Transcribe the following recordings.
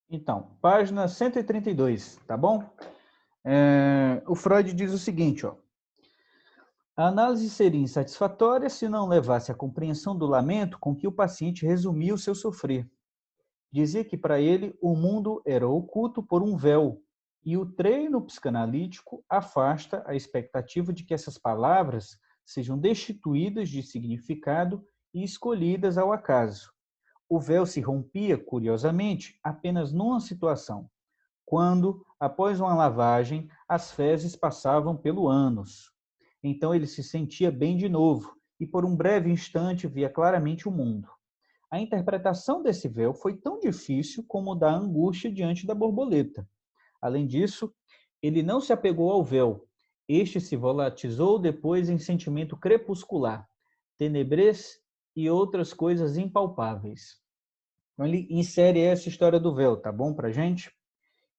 Então, página 132, tá bom? O Freud diz o seguinte, ó. A análise seria insatisfatória se não levasse à compreensão do lamento com que o paciente resumia o seu sofrer. Dizia que para ele o mundo era oculto por um véu, e o treino psicanalítico afasta a expectativa de que essas palavras sejam destituídas de significado e escolhidas ao acaso. O véu se rompia, curiosamente, apenas numa situação, quando, após uma lavagem, as fezes passavam pelo ânus. Então ele se sentia bem de novo e, por um breve instante, via claramente o mundo. A interpretação desse véu foi tão difícil como da angústia diante da borboleta. Além disso, ele não se apegou ao véu. Este se volatilizou depois em sentimento crepuscular, tenebrez e outras coisas impalpáveis. Então, ele insere essa história do véu, tá bom pra gente?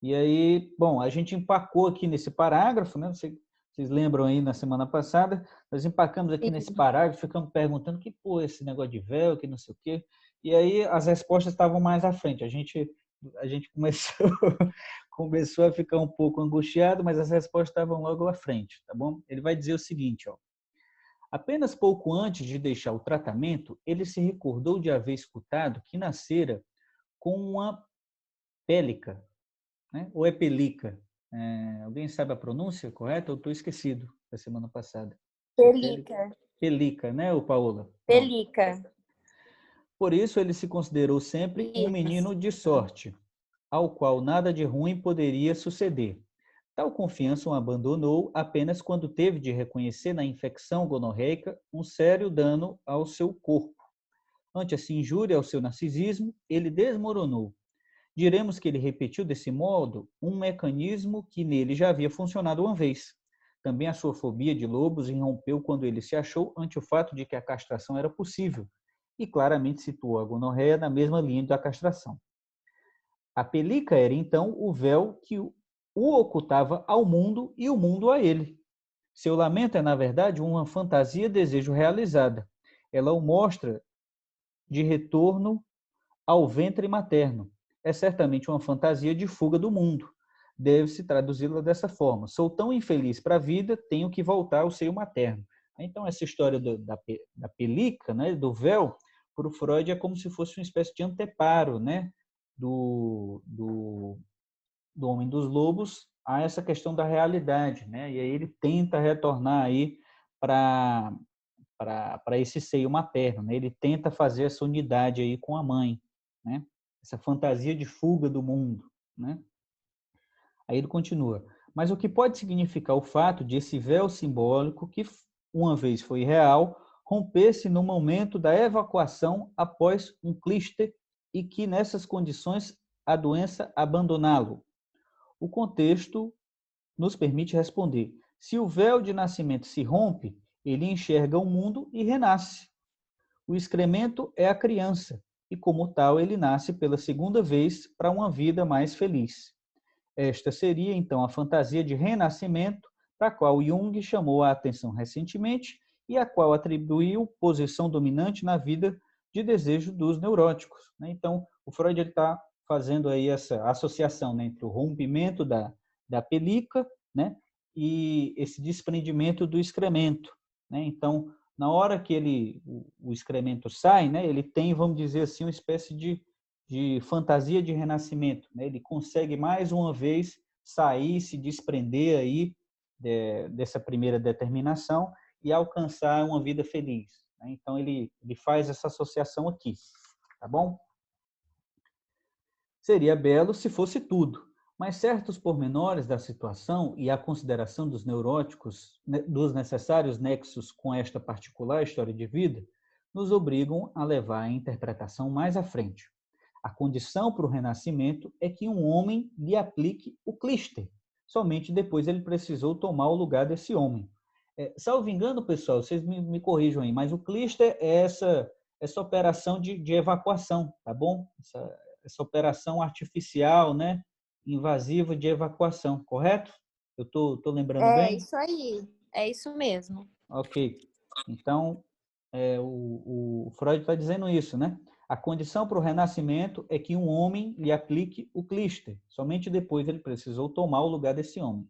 E aí, bom, a gente empacou aqui nesse parágrafo, né? Vocês lembram aí na semana passada, nós empacamos aqui nesse Sim. parágrafo, ficamos perguntando que pô, esse negócio de véu, que não sei o quê. E aí as respostas estavam mais à frente. A gente começou, começou a ficar um pouco angustiado, mas as respostas estavam logo à frente, tá bom? Ele vai dizer o seguinte, ó. Apenas pouco antes de deixar o tratamento, ele se recordou de haver escutado que nascera com uma pélica, né? Ou é pelica? Alguém sabe a pronúncia correta? Eu estou esquecido da semana passada. É Pelica. pelica, né, o Paola? Pronto. Pelica. Por isso ele se considerou sempre um Isso. menino de sorte, ao qual nada de ruim poderia suceder. Tal confiança o abandonou apenas quando teve de reconhecer na infecção gonorreica um sério dano ao seu corpo. Ante essa injúria ao seu narcisismo, ele desmoronou. Diremos que ele repetiu desse modo um mecanismo que nele já havia funcionado uma vez. Também a sua fobia de lobos irrompeu quando ele se achou ante o fato de que a castração era possível e claramente situou a gonorreia na mesma linha da castração. A pelica era então o véu que o ocultava ao mundo e o mundo a ele. Seu lamento é, na verdade, uma fantasia desejo realizada. Ela o mostra de retorno ao ventre materno. É certamente uma fantasia de fuga do mundo. Deve-se traduzi-la dessa forma. Sou tão infeliz para a vida, tenho que voltar ao seio materno. Então, essa história da pelica, né, do véu, para o Freud é como se fosse uma espécie de anteparo, né, do Homem dos Lobos a essa questão da realidade, né? E aí ele tenta retornar aí para esse seio materno, né? Ele tenta fazer essa unidade aí com a mãe, né? Essa fantasia de fuga do mundo, né? Aí ele continua. Mas o que pode significar o fato de esse véu simbólico, que uma vez foi real, romper-se no momento da evacuação após um clíster e que, nessas condições, a doença abandoná-lo? O contexto nos permite responder. Se o véu de nascimento se rompe, ele enxerga o mundo e renasce. O excremento é a criança, e como tal ele nasce pela segunda vez para uma vida mais feliz. Esta seria, então, a fantasia de renascimento para a qual Jung chamou a atenção recentemente e a qual atribuiu posição dominante na vida de desejo dos neuróticos. Então, o Freud está fazendo aí essa associação, né, entre o rompimento da pelica, né, e esse desprendimento do excremento, né? Então, na hora que o excremento sai, né, ele tem, vamos dizer assim, uma espécie de fantasia de renascimento, né? Ele consegue mais uma vez sair, se desprender aí dessa primeira determinação e alcançar uma vida feliz, né? Então ele faz essa associação aqui, tá bom? Seria belo se fosse tudo, mas certos pormenores da situação e a consideração dos neuróticos, dos necessários nexos com esta particular história de vida, nos obrigam a levar a interpretação mais à frente. A condição para o renascimento é que um homem lhe aplique o clíster. Somente depois ele precisou tomar o lugar desse homem. Salvo engano, pessoal, vocês me corrijam aí, mas o clíster é essa operação de evacuação, tá bom? Essa operação artificial, né, invasiva de evacuação, correto? Eu tô lembrando É bem? isso aí. É isso mesmo. Ok. Então, o Freud está dizendo isso, né? A condição para o renascimento é que um homem lhe aplique o clíster. Somente depois ele precisou tomar o lugar desse homem.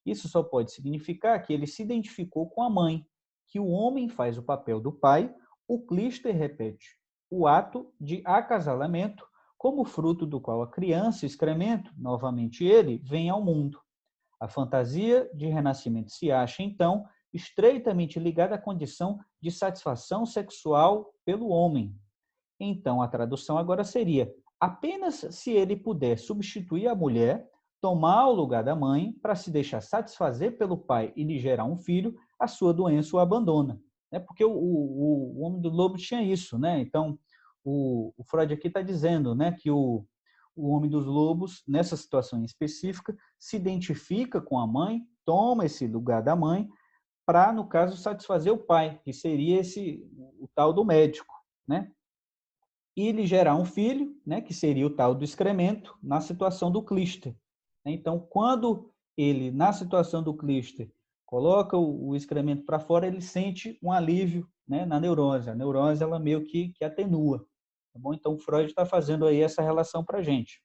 Isso só pode significar que ele se identificou com a mãe, que o homem faz o papel do pai, o clíster repete o ato de acasalamento, como fruto do qual a criança, excremento, novamente ele, vem ao mundo. A fantasia de renascimento se acha, então, estreitamente ligada à condição de satisfação sexual pelo homem. Então, a tradução agora seria: apenas se ele puder substituir a mulher, tomar o lugar da mãe, para se deixar satisfazer pelo pai e lhe gerar um filho, a sua doença o abandona. Porque o homem do lobo tinha isso, né? Então, o Freud aqui está dizendo, né, que o homem dos lobos, nessa situação específica, se identifica com a mãe, toma esse lugar da mãe, para, no caso, satisfazer o pai, que seria o tal do médico, né? E lhe gerar um filho, né, que seria o tal do excremento, na situação do clíster. Então, quando ele, na situação do clíster, coloca o excremento para fora, ele sente um alívio, né, na neurose. A neurose, ela meio que atenua. Tá bom? Então, o Freud está fazendo aí essa relação para a gente.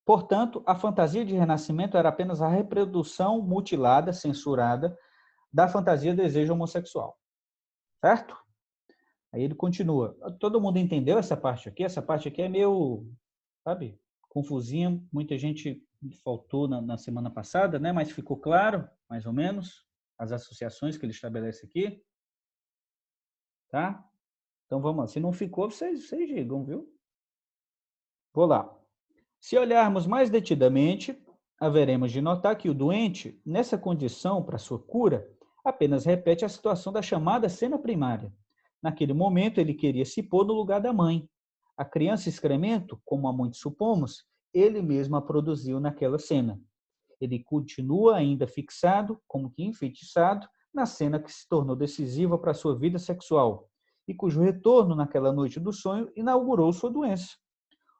Portanto, a fantasia de renascimento era apenas a reprodução mutilada, censurada, da fantasia desejo homossexual. Certo? Aí ele continua. Todo mundo entendeu essa parte aqui? Essa parte aqui é meio, sabe, confusinha. Muita gente faltou na semana passada, né? Mas ficou claro, mais ou menos, as associações que ele estabelece aqui. Tá? Então vamos lá. Se não ficou, vocês digam, viu? Vou lá. Se olharmos mais detidamente, haveremos de notar que o doente, nessa condição para sua cura, apenas repete a situação da chamada cena primária. Naquele momento, ele queria se pôr no lugar da mãe. A criança excremento, como há muito supomos, ele mesmo a produziu naquela cena. Ele continua ainda fixado, como que enfeitiçado, na cena que se tornou decisiva para a sua vida sexual e cujo retorno naquela noite do sonho inaugurou sua doença.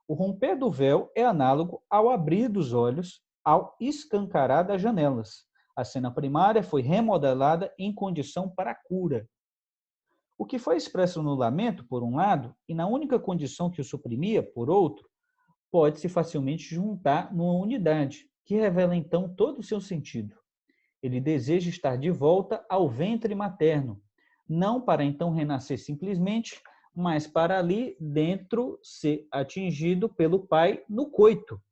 O romper do véu é análogo ao abrir dos olhos, ao escancarar das janelas. A cena primária foi remodelada em condição para a cura. O que foi expresso no lamento, por um lado, e na única condição que o suprimia, por outro, pode-se facilmente juntar numa unidade, que revela então todo o seu sentido. Ele deseja estar de volta ao ventre materno, não para então renascer simplesmente, mas para ali dentro ser atingido pelo pai no coito,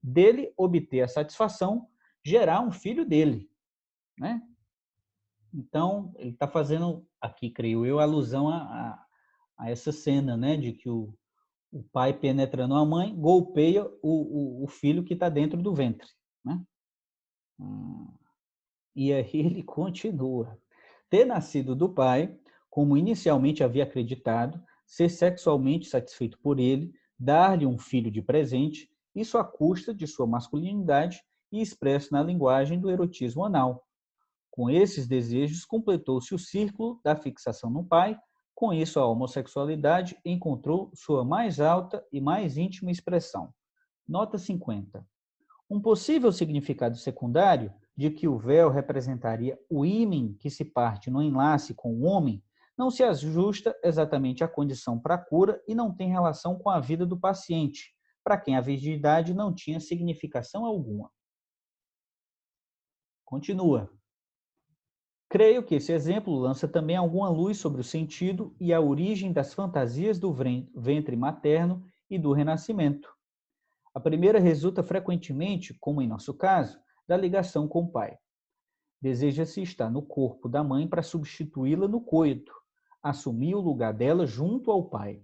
dele obter a satisfação, gerar um filho dele, né? Então, ele está fazendo aqui, creio eu, alusão a essa cena, né, de que o pai penetrando a mãe, golpeia o filho que está dentro do ventre, né? E aí ele continua. Ter nascido do pai, como inicialmente havia acreditado, ser sexualmente satisfeito por ele, dar-lhe um filho de presente, isso à custa de sua masculinidade e expresso na linguagem do erotismo anal. Com esses desejos, completou-se o círculo da fixação no pai, com isso a homossexualidade encontrou sua mais alta e mais íntima expressão. Nota 50. Um possível significado secundário de que o véu representaria o ímen que se parte no enlace com o homem não se ajusta exatamente à condição para a cura e não tem relação com a vida do paciente, para quem a virgindade não tinha significação alguma. Continua. Creio que esse exemplo lança também alguma luz sobre o sentido e a origem das fantasias do ventre materno e do renascimento. A primeira resulta frequentemente, como em nosso caso, da ligação com o pai. Deseja-se estar no corpo da mãe para substituí-la no coito, assumir o lugar dela junto ao pai.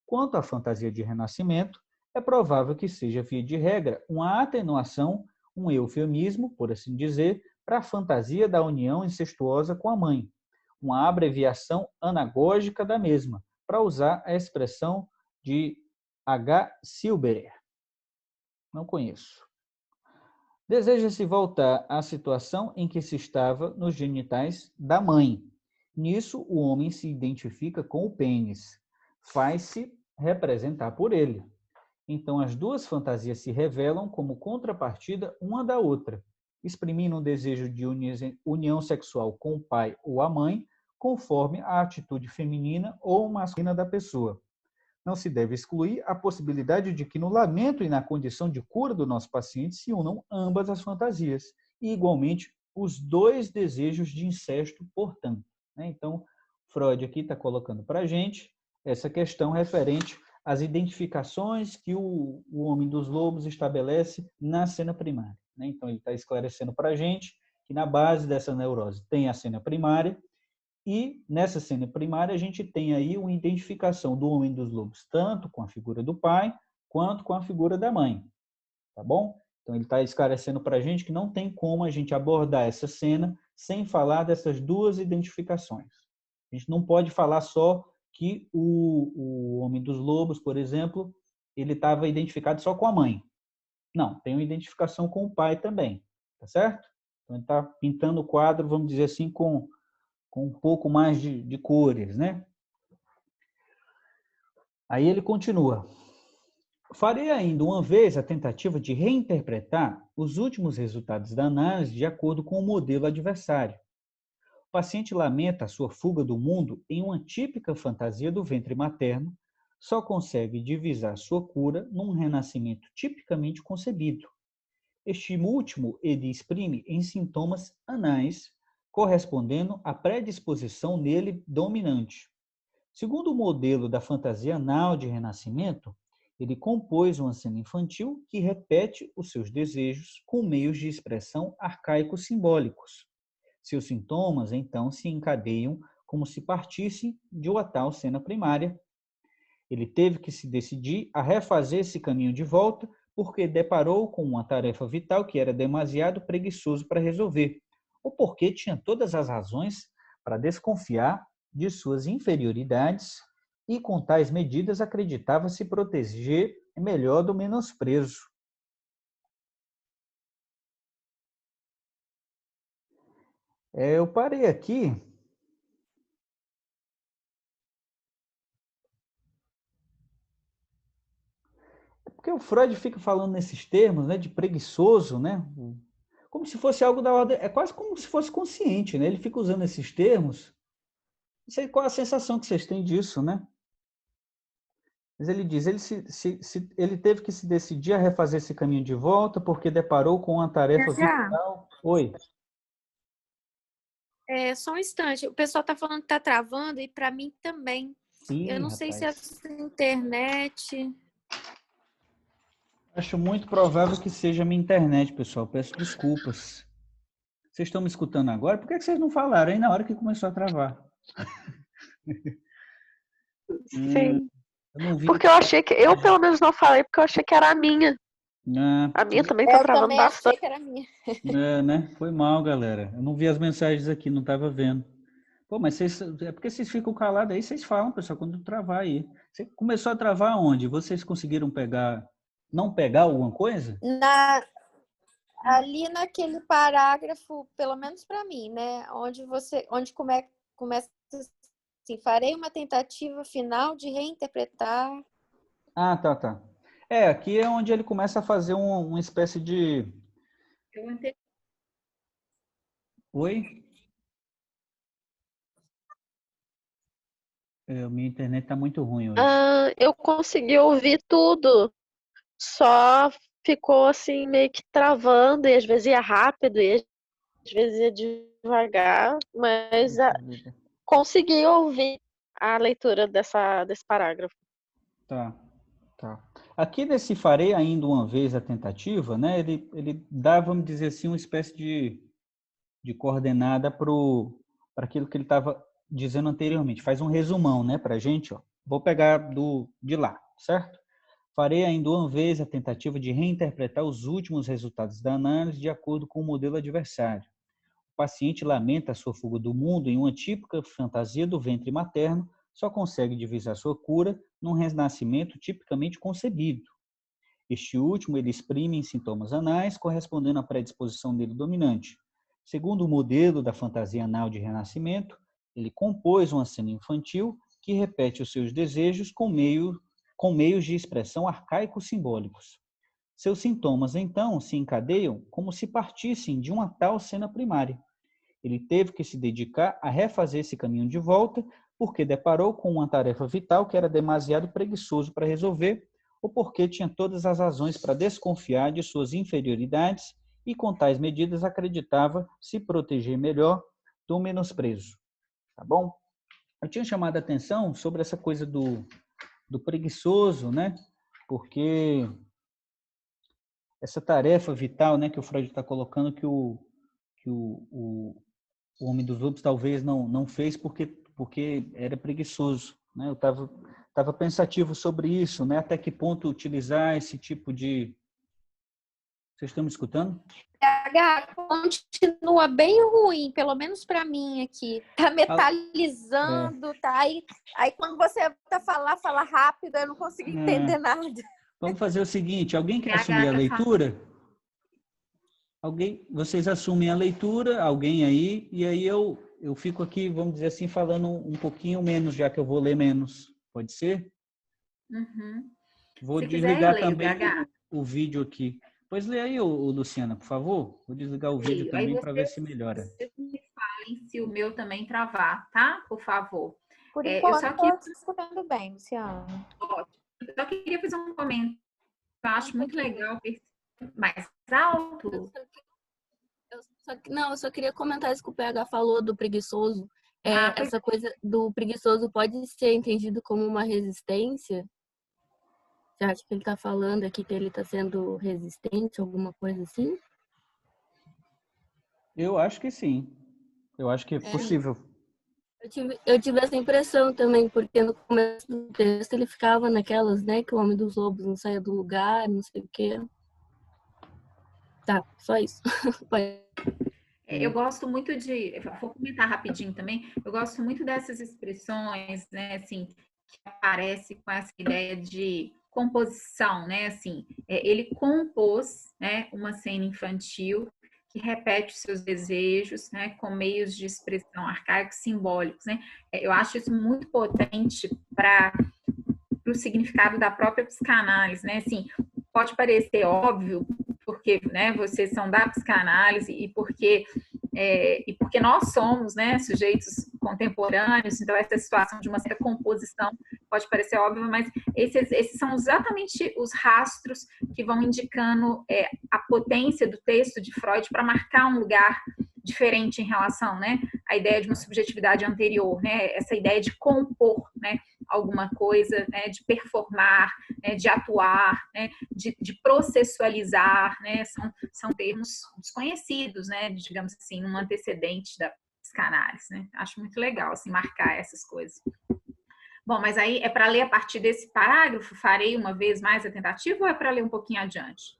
Quanto à fantasia de renascimento, é provável que seja, via de regra, uma atenuação, um eufemismo, por assim dizer, para a fantasia da união incestuosa com a mãe, uma abreviação anagógica da mesma, para usar a expressão de H. Silberer. Não conheço. Deseja-se voltar à situação em que se estava nos genitais da mãe. Nisso, o homem se identifica com o pênis, faz-se representar por ele. Então, as duas fantasias se revelam como contrapartida uma da outra, exprimindo um desejo de união sexual com o pai ou a mãe, conforme a atitude feminina ou masculina da pessoa. Não se deve excluir a possibilidade de que no lamento e na condição de cura do nosso paciente se unam ambas as fantasias e, igualmente, os dois desejos de incesto, portanto. Então, Freud aqui está colocando para a gente essa questão referente às identificações que o Homem dos Lobos estabelece na cena primária. Então, ele está esclarecendo para a gente que na base dessa neurose tem a cena primária, e nessa cena primária a gente tem aí uma identificação do Homem dos Lobos, tanto com a figura do pai, quanto com a figura da mãe. Tá bom? Então ele está esclarecendo para a gente que não tem como a gente abordar essa cena sem falar dessas duas identificações. A gente não pode falar só que o Homem dos Lobos, por exemplo, ele estava identificado só com a mãe. Não, tem uma identificação com o pai também, tá certo? Então ele está pintando o quadro, vamos dizer assim, com um pouco mais de cores, né? Aí ele continua. Farei ainda uma vez a tentativa de reinterpretar os últimos resultados da análise de acordo com o modelo adversário. O paciente lamenta a sua fuga do mundo em uma típica fantasia do ventre materno, só consegue divisar sua cura num renascimento tipicamente concebido. Este último ele exprime em sintomas anais, correspondendo à predisposição nele dominante. Segundo o modelo da fantasia anal de renascimento, ele compôs uma cena infantil que repete os seus desejos com meios de expressão arcaicos simbólicos. Seus sintomas, então, se encadeiam como se partissem de uma tal cena primária. Ele teve que se decidir a refazer esse caminho de volta porque deparou com uma tarefa vital que era demasiado preguiçoso para resolver, ou porque tinha todas as razões para desconfiar de suas inferioridades e, com tais medidas, acreditava se proteger melhor do menosprezo. Eu parei aqui. Porque o Freud fica falando nesses termos, né, de preguiçoso, né? Como se fosse algo da ordem, é quase como se fosse consciente, né? Ele fica usando esses termos. Não sei qual a sensação que vocês têm disso, né? Mas ele diz, ele teve que se decidir a refazer esse caminho de volta porque deparou com uma tarefa Já. vital. Oi. Só um instante. O pessoal está falando que está travando e para mim também. Eu Ih, não sei se é rapaz. a internet. Acho muito provável que seja a minha internet, pessoal. Peço desculpas. Vocês estão me escutando agora? Por que vocês não falaram aí na hora que começou a travar? Sim. Eu não vi. Porque eu achei que. Eu, pelo menos, não falei, porque eu achei que era a minha. Ah, A minha também tá Eu travando também bastante. achei que era minha. né? Foi mal, galera. Eu não vi as mensagens aqui, não estava vendo. Pô, mas vocês, é porque vocês ficam calados aí, vocês falam, pessoal, quando travar aí. Você começou a travar onde? Vocês conseguiram não pegar alguma coisa? Ali naquele parágrafo, pelo menos para mim, né? Onde começa assim, farei uma tentativa final de reinterpretar. Ah, tá. Aqui é onde ele começa a fazer uma espécie de... Oi? Minha internet está muito ruim hoje. Eu consegui ouvir tudo. Só ficou assim, meio que travando, e às vezes ia rápido, e às vezes ia devagar, mas consegui ouvir a leitura desse parágrafo. Tá. Aqui nesse farei ainda uma vez a tentativa, né? Ele dá, vamos dizer assim, uma espécie de coordenada para aquilo que ele estava dizendo anteriormente. Faz um resumão, né, para a gente. Ó. Vou pegar de lá, certo? Farei ainda uma vez a tentativa de reinterpretar os últimos resultados da análise de acordo com o modelo adversário. O paciente lamenta a sua fuga do mundo em uma típica fantasia do ventre materno, só consegue divisar sua cura num renascimento tipicamente concebido. Este último ele exprime em sintomas anais, correspondendo à predisposição dele dominante. Segundo o modelo da fantasia anal de renascimento, ele compôs uma cena infantil que repete os seus desejos com meios de expressão arcaicos simbólicos. Seus sintomas, então, se encadeiam como se partissem de uma tal cena primária. Ele teve que se dedicar a refazer esse caminho de volta, porque deparou com uma tarefa vital que era demasiado preguiçoso para resolver, ou porque tinha todas as razões para desconfiar de suas inferioridades e, com tais medidas, acreditava se proteger melhor do menosprezo. Tá bom? Eu tinha chamado a atenção sobre essa coisa do preguiçoso, né? Porque essa tarefa vital, né, que o Freud está colocando, que o Homem dos Lobos talvez não fez porque era preguiçoso, né? Eu estava pensativo sobre isso, né? Até que ponto utilizar esse tipo de... Vocês estão me escutando? Continua bem ruim, pelo menos para mim aqui. Tá metalizando, tá aí quando você fala rápido, eu não consigo entender nada. Vamos fazer o seguinte, alguém quer assumir a leitura? Vocês assumem a leitura, alguém aí, e aí eu fico aqui, vamos dizer assim, falando um pouquinho menos, já que eu vou ler menos. Pode ser? Uhum. Vou Se desligar quiser, também o vídeo aqui. Pois lê aí, Luciana, por favor. Vou desligar o vídeo também para ver se melhora. Vocês me falem se o meu também travar, tá? Por favor. Por enquanto, eu estou te escutando bem, Luciana. Ótimo. Eu só queria fazer um comentário. Eu acho muito legal mais alto. Eu só queria comentar isso que o PH falou do preguiçoso. Essa coisa do preguiçoso pode ser entendido como uma resistência? Você acha que ele está falando aqui que ele está sendo resistente, alguma coisa assim? Eu acho que sim. Eu acho que é possível. Eu tive essa impressão também, porque no começo do texto ele ficava naquelas, né, que o Homem dos Lobos não saia do lugar, não sei o quê. Tá, só isso. Eu gosto muito vou comentar rapidinho também, eu gosto muito dessas expressões, né, assim, que aparece com essa ideia de composição, né, assim, ele compôs, né, uma cena infantil que repete os seus desejos, né, com meios de expressão arcaicos simbólicos, né, eu acho isso muito potente para o significado da própria psicanálise, né, assim, pode parecer óbvio, porque, né, vocês são da psicanálise e porque nós somos, né, sujeitos contemporâneos, então essa situação de uma certa composição pode parecer óbvia, mas esses são exatamente os rastros que vão indicando a potência do texto de Freud para marcar um lugar diferente em relação, né, à ideia de uma subjetividade anterior, né, essa ideia de compor, né, alguma coisa, né, de performar, né, de atuar, né, de processualizar, né, são termos desconhecidos, né, digamos assim, um antecedente da psicanálise, né? Acho muito legal, assim, marcar essas coisas. Bom, mas aí é para ler a partir desse parágrafo? Farei uma vez mais a tentativa ou é para ler um pouquinho adiante?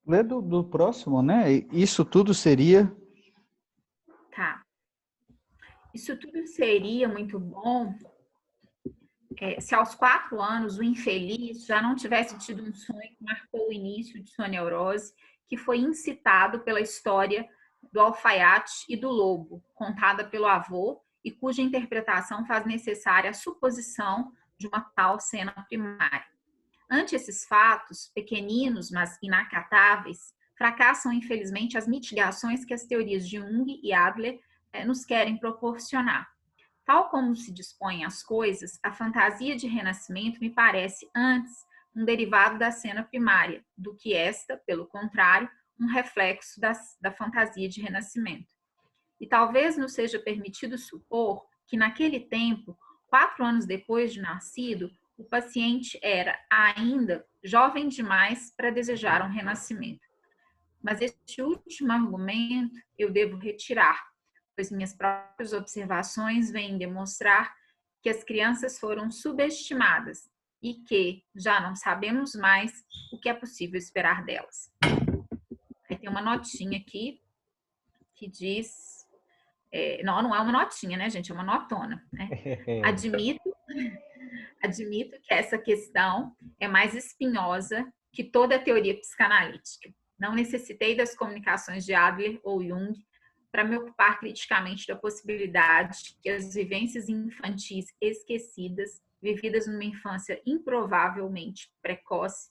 Lê do próximo, né? Isso tudo seria... Tá. Isso tudo seria muito bom se aos 4 anos o infeliz já não tivesse tido um sonho que marcou o início de sua neurose, que foi incitado pela história do alfaiate e do lobo, contada pelo avô, e cuja interpretação faz necessária a suposição de uma tal cena primária. Ante esses fatos, pequeninos, mas inacatáveis, fracassam, infelizmente, as mitigações que as teorias de Jung e Adler nos querem proporcionar. Tal como se dispõem as coisas, a fantasia de renascimento me parece, antes, um derivado da cena primária, do que esta, pelo contrário, um reflexo da fantasia de renascimento. E talvez nos seja permitido supor que, naquele tempo, 4 anos depois de nascido, o paciente era ainda jovem demais para desejar um renascimento. Mas este último argumento eu devo retirar, pois minhas próprias observações vêm demonstrar que as crianças foram subestimadas e que já não sabemos mais o que é possível esperar delas. Aí tem uma notinha aqui que diz... não é uma notinha, né, gente? É uma notona, né? Admito que essa questão é mais espinhosa que toda a teoria psicanalítica. Não necessitei das comunicações de Adler ou Jung para me ocupar criticamente da possibilidade que as vivências infantis esquecidas, vividas numa infância improvavelmente precoce,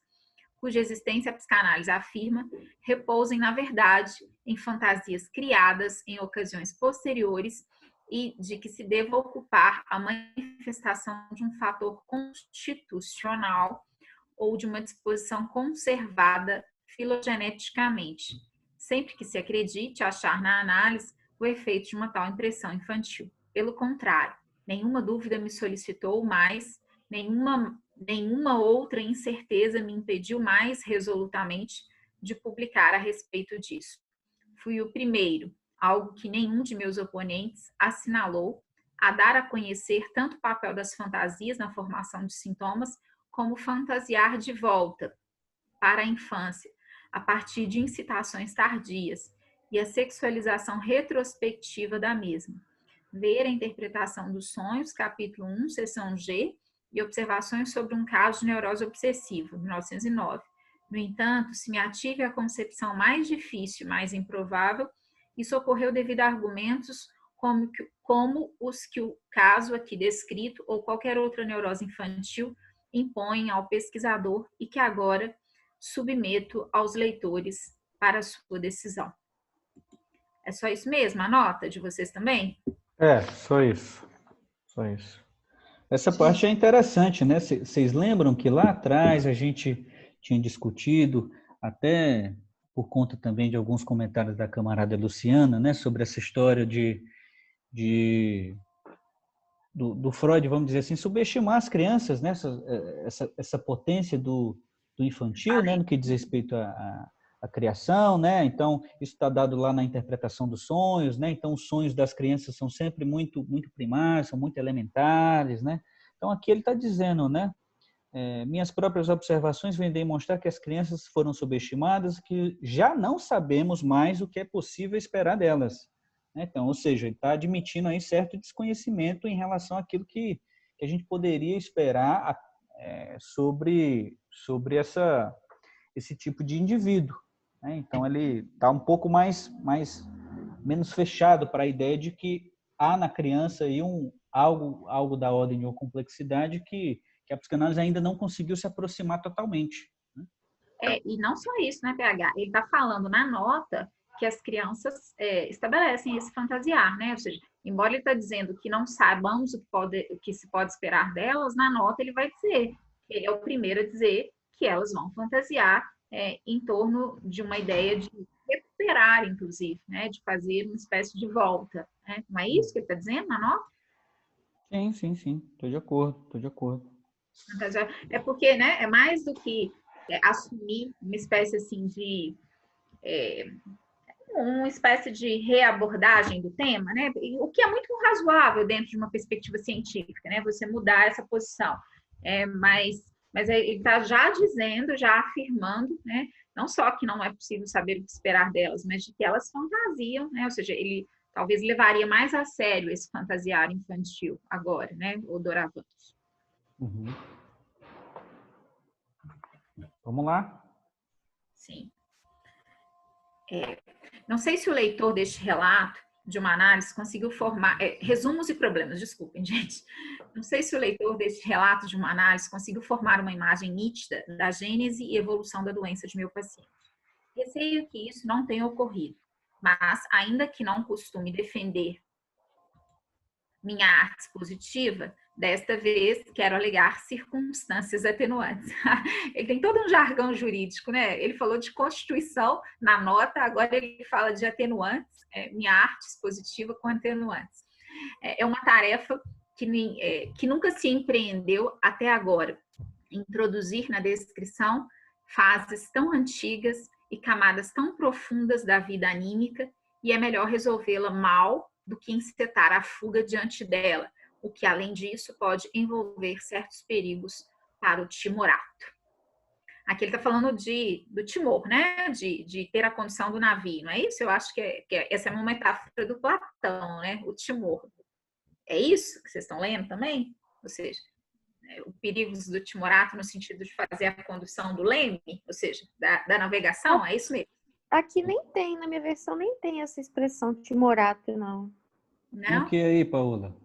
cuja existência a psicanálise afirma repousem, na verdade, em fantasias criadas em ocasiões posteriores e de que se deva ocupar a manifestação de um fator constitucional ou de uma disposição conservada filogeneticamente, sempre que se acredite achar na análise o efeito de uma tal impressão infantil. Pelo contrário, nenhuma dúvida me solicitou mais, nenhuma outra incerteza me impediu mais resolutamente de publicar a respeito disso. Fui o primeiro, algo que nenhum de meus oponentes assinalou, a dar a conhecer tanto o papel das fantasias na formação de sintomas, como fantasiar de volta para a infância, a partir de incitações tardias, e a sexualização retrospectiva da mesma. Ver a interpretação dos sonhos, capítulo 1, seção G, e observações sobre um caso de neurose obsessiva, 1909. No entanto, se me ative a concepção mais difícil, mais improvável, isso ocorreu devido a argumentos como os que o caso aqui descrito ou qualquer outra neurose infantil impõem ao pesquisador e que agora submeto aos leitores para sua decisão. É só isso mesmo? A nota de vocês também? Só isso. Só isso. Essa parte é interessante, né? Vocês lembram que lá atrás a gente tinha discutido, até por conta também de alguns comentários da camarada Luciana, né? Sobre essa história do Freud, vamos dizer assim, subestimar as crianças, né? Essa potência do infantil, né? No que diz respeito à criação, né? Então, isso está dado lá na interpretação dos sonhos, né? Então, os sonhos das crianças são sempre muito, muito primários, são muito elementares, né? Então, aqui ele está dizendo, né? Minhas próprias observações vêm demonstrar que as crianças foram subestimadas, que já não sabemos mais o que é possível esperar delas. Então, ou seja, ele está admitindo aí certo desconhecimento em relação àquilo que a gente poderia esperar sobre esse tipo de indivíduo. Então, ele está um pouco menos fechado para a ideia de que há na criança aí algo da ordem de uma complexidade que a psicanálise ainda não conseguiu se aproximar totalmente. E não só isso, né, PH? Ele está falando na nota que as crianças estabelecem esse fantasiar, né? Ou seja, embora ele está dizendo que não saibamos o que se pode esperar delas, na nota ele vai dizer, ele é o primeiro a dizer que elas vão fantasiar em torno de uma ideia de recuperar, inclusive, né? De fazer uma espécie de volta. Né? Não é isso que ele está dizendo na nota? Sim. Estou de acordo. É porque, né, é mais do que assumir uma espécie assim de uma espécie de reabordagem do tema, né? O que é muito razoável dentro de uma perspectiva científica, né? Você mudar essa posição. Mas ele está já dizendo, já afirmando, né? Não só que não é possível saber o que esperar delas, mas de que elas fantasiam, né? Ou seja, ele talvez levaria mais a sério esse fantasiar infantil agora, né? O doravante. Uhum. Vamos lá? Sim. Não sei se o leitor deste relato de uma análise conseguiu formar... resumos e problemas, desculpem, gente. Não sei se o leitor deste relato de uma análise conseguiu formar uma imagem nítida da gênese e evolução da doença de meu paciente. Receio que isso não tenha ocorrido, mas, ainda que não costume defender minha arte expositiva, desta vez quero alegar circunstâncias atenuantes. Ele tem todo um jargão jurídico, né? Ele falou de constituição na nota, agora ele fala de atenuantes, minha arte expositiva com atenuantes. É uma tarefa que nunca se empreendeu até agora. Introduzir na descrição fases tão antigas e camadas tão profundas da vida anímica, e é melhor resolvê-la mal do que encetar a fuga diante dela, o que, além disso, pode envolver certos perigos para o timorato. Aqui ele está falando do timor, né? De ter a condição do navio, não é isso? Eu acho que essa é uma metáfora do Platão, né? O timor. É isso que vocês estão lendo também? Ou seja, o perigo do timorato no sentido de fazer a condução do leme, ou seja, da navegação, é isso mesmo? Aqui nem tem, na minha versão nem tem essa expressão timorato, não. Não? O que aí, Paola?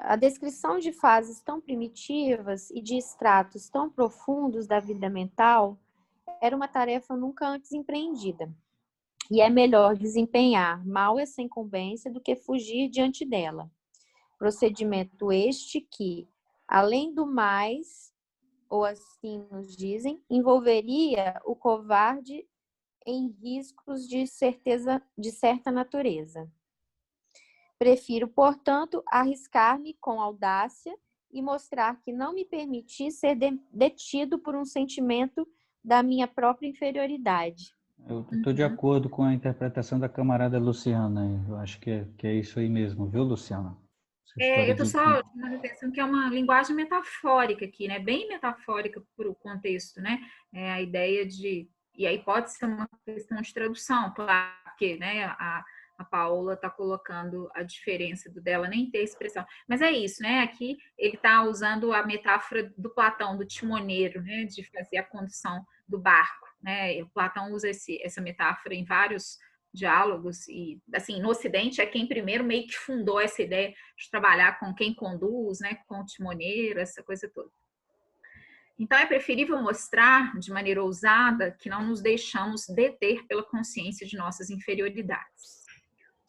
a descrição de fases tão primitivas e de estratos tão profundos da vida mental era uma tarefa nunca antes empreendida. E é melhor desempenhar mal essa incumbência do que fugir diante dela. Procedimento este que, além do mais, ou assim nos dizem, envolveria o covarde em riscos de certa natureza. Prefiro, portanto, arriscar-me com audácia e mostrar que não me permiti ser detido por um sentimento da minha própria inferioridade. Eu estou de acordo com a interpretação da camarada Luciana. Eu acho que é isso aí mesmo, viu, Luciana? Essa Eu história estou de só que... chamando a atenção que é uma linguagem metafórica aqui, né? Bem metafórica para o contexto, né? A ideia de... E aí pode ser uma questão de tradução, claro, porque né, a Paola está colocando a diferença do dela nem ter expressão. Mas é isso, né? Aqui ele está usando a metáfora do Platão, do timoneiro, né? De fazer a condução do barco, né? O Platão usa essa metáfora em vários diálogos e, assim, no Ocidente é quem primeiro meio que fundou essa ideia de trabalhar com quem conduz, né? Com o timoneiro, essa coisa toda. Então, é preferível mostrar de maneira ousada que não nos deixamos deter pela consciência de nossas inferioridades.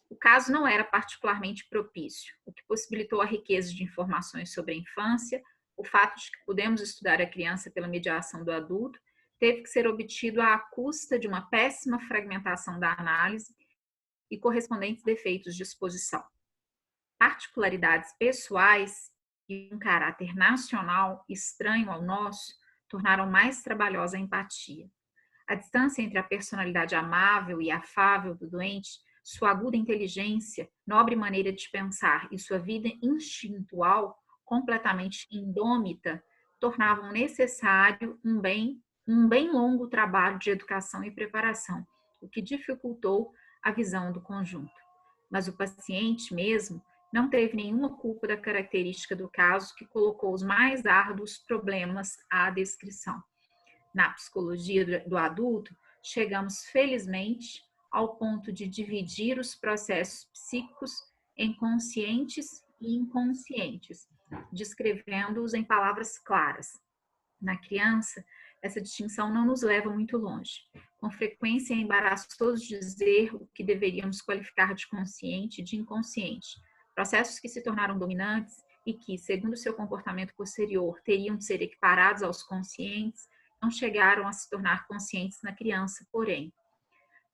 O caso não era particularmente propício, o que possibilitou a riqueza de informações sobre a infância, o fato de que podemos estudar a criança pela mediação do adulto, teve que ser obtido à custa de uma péssima fragmentação da análise e correspondentes defeitos de exposição. Particularidades pessoais e um caráter nacional estranho ao nosso tornaram mais trabalhosa a empatia. A distância entre a personalidade amável e afável do doente, sua aguda inteligência, nobre maneira de pensar e sua vida instintual, completamente indômita, tornavam necessário um bem longo trabalho de educação e preparação, o que dificultou a visão do conjunto. Mas o paciente mesmo não teve nenhuma culpa da característica do caso que colocou os mais árduos problemas à descrição. Na psicologia do adulto, chegamos felizmente ao ponto de dividir os processos psíquicos em conscientes e inconscientes, descrevendo-os em palavras claras. Na criança, essa distinção não nos leva muito longe. Com frequência é embaraçoso dizer o que deveríamos qualificar de consciente e de inconsciente. Processos que se tornaram dominantes e que, segundo seu comportamento posterior, teriam de ser equiparados aos conscientes, não chegaram a se tornar conscientes na criança, porém.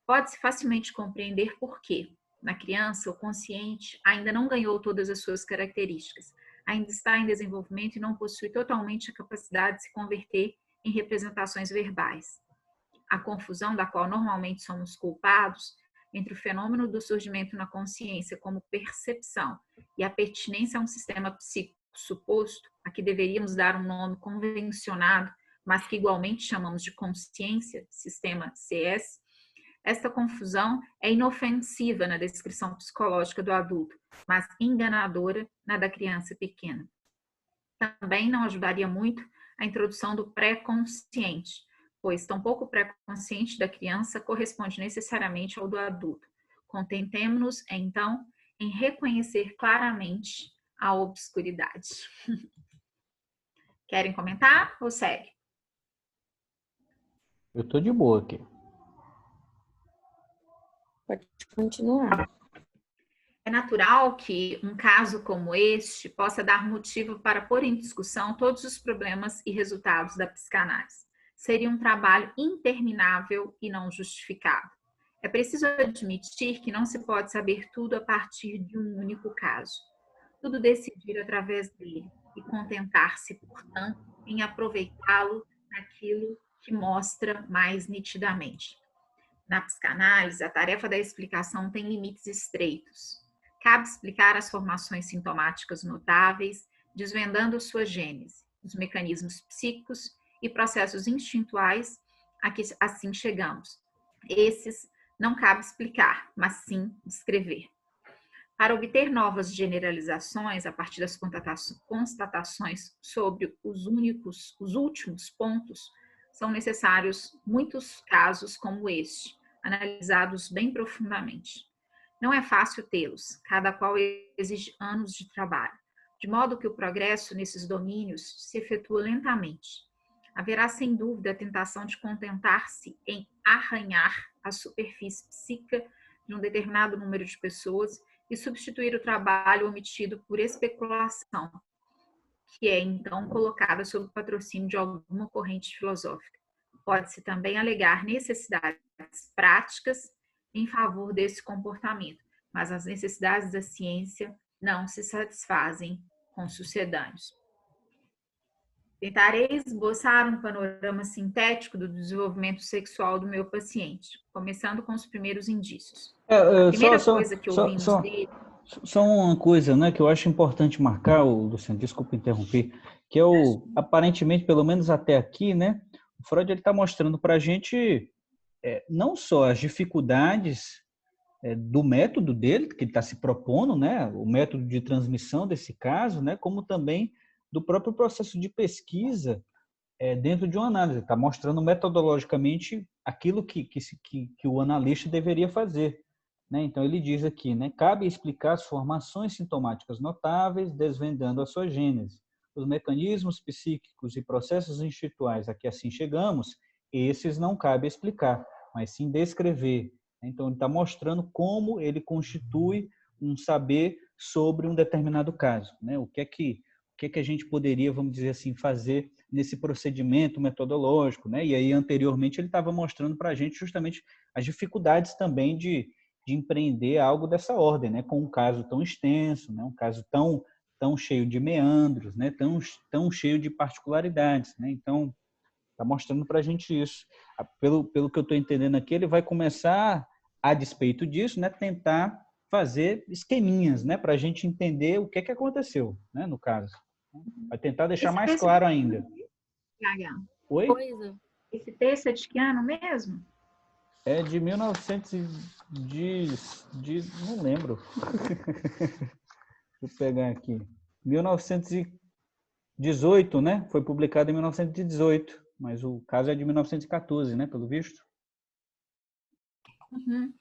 Pode-se facilmente compreender por quê. Na criança, o consciente ainda não ganhou todas as suas características, ainda está em desenvolvimento e não possui totalmente a capacidade de se converter em representações verbais. A confusão da qual normalmente somos culpados entre o fenômeno do surgimento na consciência como percepção e a pertinência a um sistema psíquico suposto, a que deveríamos dar um nome convencionado, mas que igualmente chamamos de consciência, sistema CS, esta confusão é inofensiva na descrição psicológica do adulto, mas enganadora na da criança pequena. Também não ajudaria muito a introdução do pré-consciente, pois tampouco o pré-consciente da criança corresponde necessariamente ao do adulto. Contentemo-nos, então, em reconhecer claramente a obscuridade. Querem comentar ou segue? Eu estou de boa aqui. Pode continuar. É natural que um caso como este possa dar motivo para pôr em discussão todos os problemas e resultados da psicanálise. Seria um trabalho interminável e não justificado. É preciso admitir que não se pode saber tudo a partir de um único caso. Tudo decidir através dele e contentar-se, portanto, em aproveitá-lo naquilo que mostra mais nitidamente. Na psicanálise, a tarefa da explicação tem limites estreitos. Cabe explicar as formações sintomáticas notáveis, desvendando sua gênese, os mecanismos psíquicos e processos instintuais a que assim chegamos. Esses não cabe explicar, mas sim descrever. Para obter novas generalizações a partir das constatações sobre os últimos pontos, são necessários muitos casos como este, analisados bem profundamente. Não é fácil tê-los, cada qual exige anos de trabalho, de modo que o progresso nesses domínios se efetua lentamente. Haverá, sem dúvida, a tentação de contentar-se em arranhar a superfície psíquica de um determinado número de pessoas e substituir o trabalho omitido por especulação, que é, então, colocada sob o patrocínio de alguma corrente filosófica. Pode-se também alegar necessidades práticas em favor desse comportamento, mas as necessidades da ciência não se satisfazem com sucedâneos. Tentarei esboçar um panorama sintético do desenvolvimento sexual do meu paciente, começando com os primeiros indícios. A primeira coisa que ouvimos dele... Só uma coisa, né, que eu acho importante marcar, Luciano, desculpa interromper, que é aparentemente, pelo menos até aqui, né, o Freud está mostrando para a gente não só as dificuldades do método dele, que ele está se propondo, né, o método de transmissão desse caso, né, como também do próprio processo de pesquisa dentro de uma análise. Está mostrando metodologicamente aquilo que o analista deveria fazer. Né? Então, ele diz aqui, né, cabe explicar as formações sintomáticas notáveis, desvendando a sua gênese. Os mecanismos psíquicos e processos instintuais a que assim chegamos, esses não cabe explicar, mas sim descrever. Então, ele está mostrando como ele constitui um saber sobre um determinado caso. Né? O que é que a gente poderia, vamos dizer assim, fazer nesse procedimento metodológico, né? E aí, anteriormente, ele estava mostrando para a gente justamente as dificuldades também de empreender algo dessa ordem, né? Com um caso tão extenso, né? Um caso tão cheio de meandros, né? Tão cheio de particularidades, né? Então, está mostrando para a gente isso. Pelo que eu estou entendendo aqui, ele vai começar, a despeito disso, né? Tentar fazer esqueminhas, né? Para a gente entender o que aconteceu, né? No caso. Vai tentar deixar mais claro ainda. Oi? Coisa. Esse texto é de que ano mesmo? É de 1900 não lembro. Deixa eu pegar aqui. 1918, né? Foi publicado em 1918, mas o caso é de 1914, né? Pelo visto. Uhum.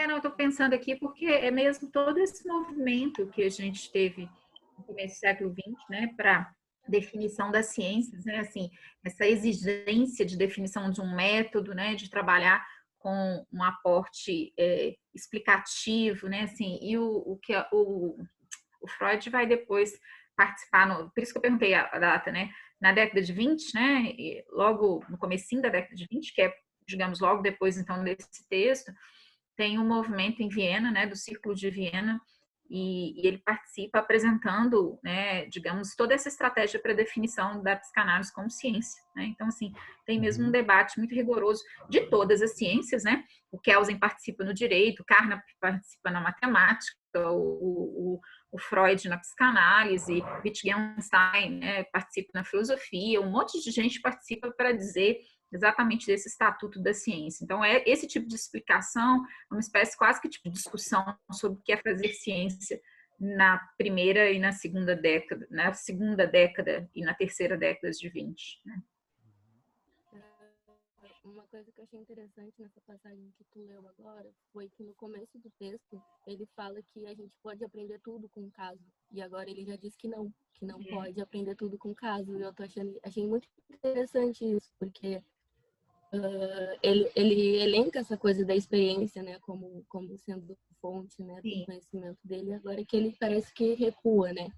Não, estou pensando aqui porque é mesmo todo esse movimento que a gente teve no começo do século XX, né? Para definição das ciências, né? Assim, essa exigência de definição de um método, né? De trabalhar com um aporte explicativo, né? Assim, e o Freud vai depois participar, por isso que eu perguntei a data, né? Na década de 20, né? E logo no comecinho da década de 20, que é, digamos, logo depois, então, desse texto, tem um movimento em Viena, né? Do Círculo de Viena, e ele participa apresentando, né, digamos, toda essa estratégia para definição da psicanálise como ciência, né? Então, assim, tem mesmo um debate muito rigoroso de todas as ciências, né? O Kelsen participa no direito, o Carnap participa na matemática, o Freud na psicanálise, Wittgenstein, né, participa na filosofia, um monte de gente participa para dizer exatamente desse estatuto da ciência. Então, esse tipo de explicação, uma espécie quase que tipo de discussão sobre o que é fazer ciência na primeira e na segunda década e na terceira década de 20. Né? Uma coisa que eu achei interessante nessa passagem que tu leu agora foi que no começo do texto ele fala que a gente pode aprender tudo com o caso. E agora ele já diz que não pode aprender tudo com o caso. E eu achei muito interessante isso, porque ele elenca essa coisa da experiência, né, como sendo fonte, né, do conhecimento dele, agora que ele parece que recua, né?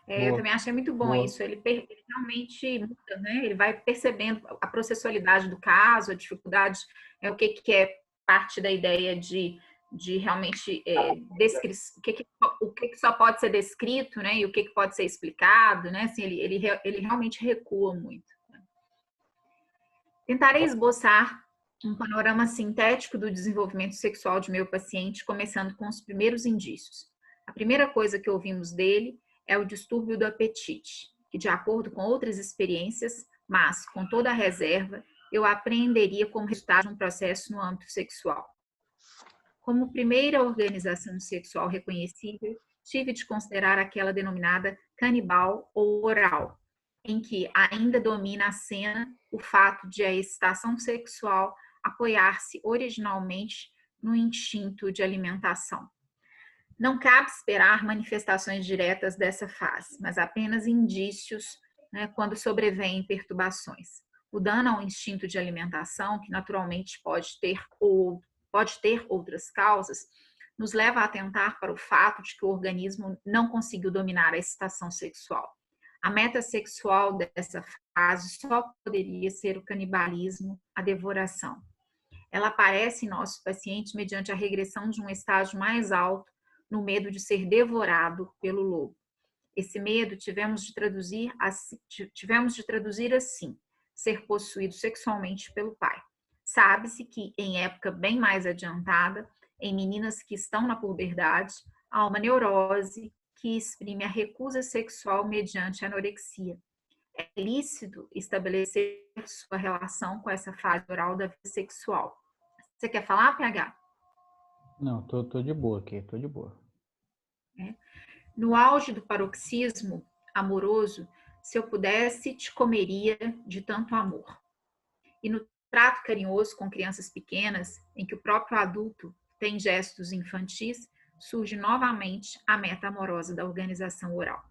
Eu também achei muito bom isso. Ele realmente muda, né? Ele vai percebendo a processualidade do caso, a dificuldade, o que é parte da ideia de realmente o que só pode ser descrito, né? E o que pode ser explicado, né? Assim, ele realmente recua muito. Tentarei esboçar um panorama sintético do desenvolvimento sexual de meu paciente, começando com os primeiros indícios. A primeira coisa que ouvimos dele é o distúrbio do apetite, que, de acordo com outras experiências, mas com toda a reserva, eu apreenderia como resultado de um processo no âmbito sexual. Como primeira organização sexual reconhecível, tive de considerar aquela denominada canibal ou oral, em que ainda domina a cena o fato de a excitação sexual apoiar-se originalmente no instinto de alimentação. Não cabe esperar manifestações diretas dessa fase, mas apenas indícios, né, quando sobrevêm perturbações. O dano ao instinto de alimentação, que naturalmente pode ter outras causas, nos leva a atentar para o fato de que o organismo não conseguiu dominar a excitação sexual. A meta sexual dessa fase só poderia ser o canibalismo, a devoração. Ela aparece em nossos pacientes mediante a regressão de um estágio mais alto no medo de ser devorado pelo lobo. Esse medo tivemos de traduzir assim, ser possuído sexualmente pelo pai. Sabe-se que, em época bem mais adiantada, em meninas que estão na puberdade, há uma neurose que exprime a recusa sexual mediante anorexia. É lícito estabelecer sua relação com essa fase oral da vida sexual. Você quer falar, PH? Não, tô de boa aqui, tô de boa. No auge do paroxismo amoroso, se eu pudesse, te comeria de tanto amor. E no trato carinhoso com crianças pequenas, em que o próprio adulto tem gestos infantis, surge novamente a meta amorosa da organização oral.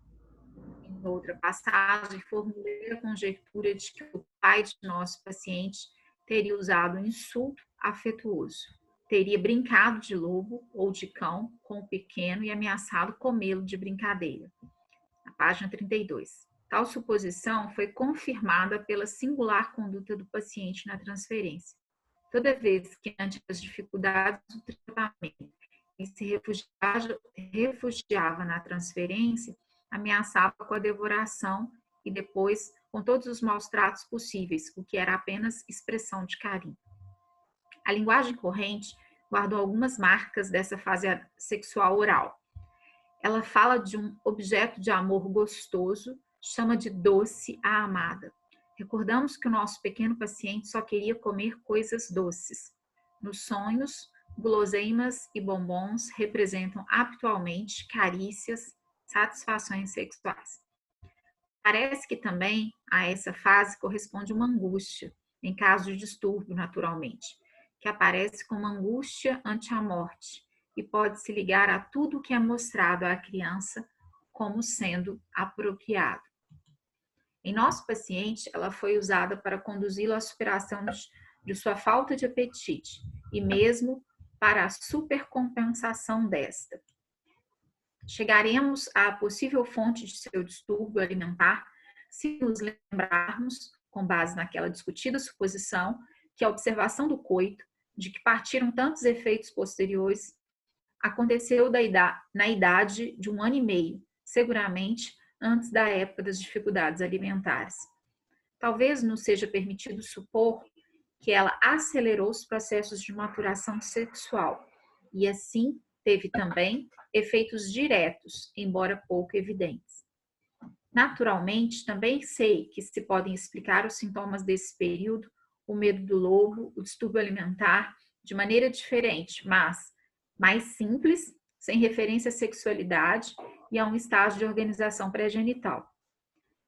Em outra passagem, formulei a conjectura de que o pai de nosso paciente teria usado um insulto afetuoso. Teria brincado de lobo ou de cão com o pequeno e ameaçado comê-lo de brincadeira. Na página 32. Tal suposição foi confirmada pela singular conduta do paciente na transferência. Toda vez que, ante as dificuldades do tratamento, ele se refugiava na transferência, ameaçava com a devoração e depois com todos os maus tratos possíveis, o que era apenas expressão de carinho. A linguagem corrente guardou algumas marcas dessa fase sexual oral. Ela fala de um objeto de amor gostoso, chama de doce a amada. Recordamos que o nosso pequeno paciente só queria comer coisas doces. Nos sonhos, guloseimas e bombons representam habitualmente carícias, satisfações sexuais. Parece que também a essa fase corresponde uma angústia, em caso de distúrbio, naturalmente, que aparece como angústia ante a morte e pode se ligar a tudo que é mostrado à criança como sendo apropriado. Em nosso paciente, ela foi usada para conduzi-lo à superação de sua falta de apetite e mesmo para a supercompensação desta. Chegaremos à possível fonte de seu distúrbio alimentar se nos lembrarmos, com base naquela discutida suposição, que a observação do coito, de que partiram tantos efeitos posteriores, aconteceu na idade de 1 ano e meio, seguramente antes da época das dificuldades alimentares. Talvez nos seja permitido supor que ela acelerou os processos de maturação sexual e assim teve também efeitos diretos, embora pouco evidentes. Naturalmente, também sei que se podem explicar os sintomas desse período, o medo do lobo, o distúrbio alimentar, de maneira diferente, mas mais simples, sem referência à sexualidade e a um estágio de organização pré-genital.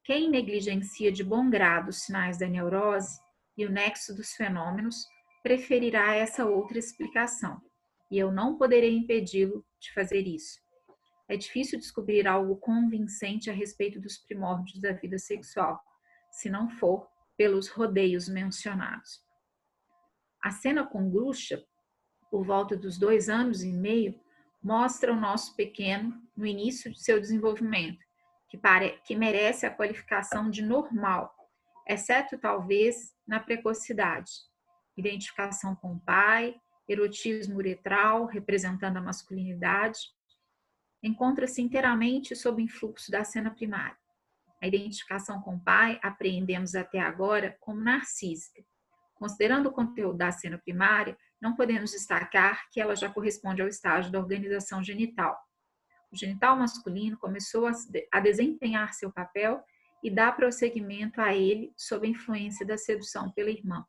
Quem negligencia de bom grado os sinais da neurose e o nexo dos fenômenos preferirá essa outra explicação, e eu não poderei impedi-lo de fazer isso. É difícil descobrir algo convincente a respeito dos primórdios da vida sexual, se não for pelos rodeios mencionados. A cena com Glucha, por volta dos 2 anos e meio, mostra o nosso pequeno no início de seu desenvolvimento, que merece a qualificação de normal, exceto talvez na precocidade. Identificação com o pai, erotismo uretral, representando a masculinidade, encontra-se inteiramente sob o influxo da cena primária. A identificação com o pai apreendemos até agora como narcísica. Considerando o conteúdo da cena primária, não podemos destacar que ela já corresponde ao estágio da organização genital. O genital masculino começou a desempenhar seu papel e dá prosseguimento a ele sob a influência da sedução pela irmã.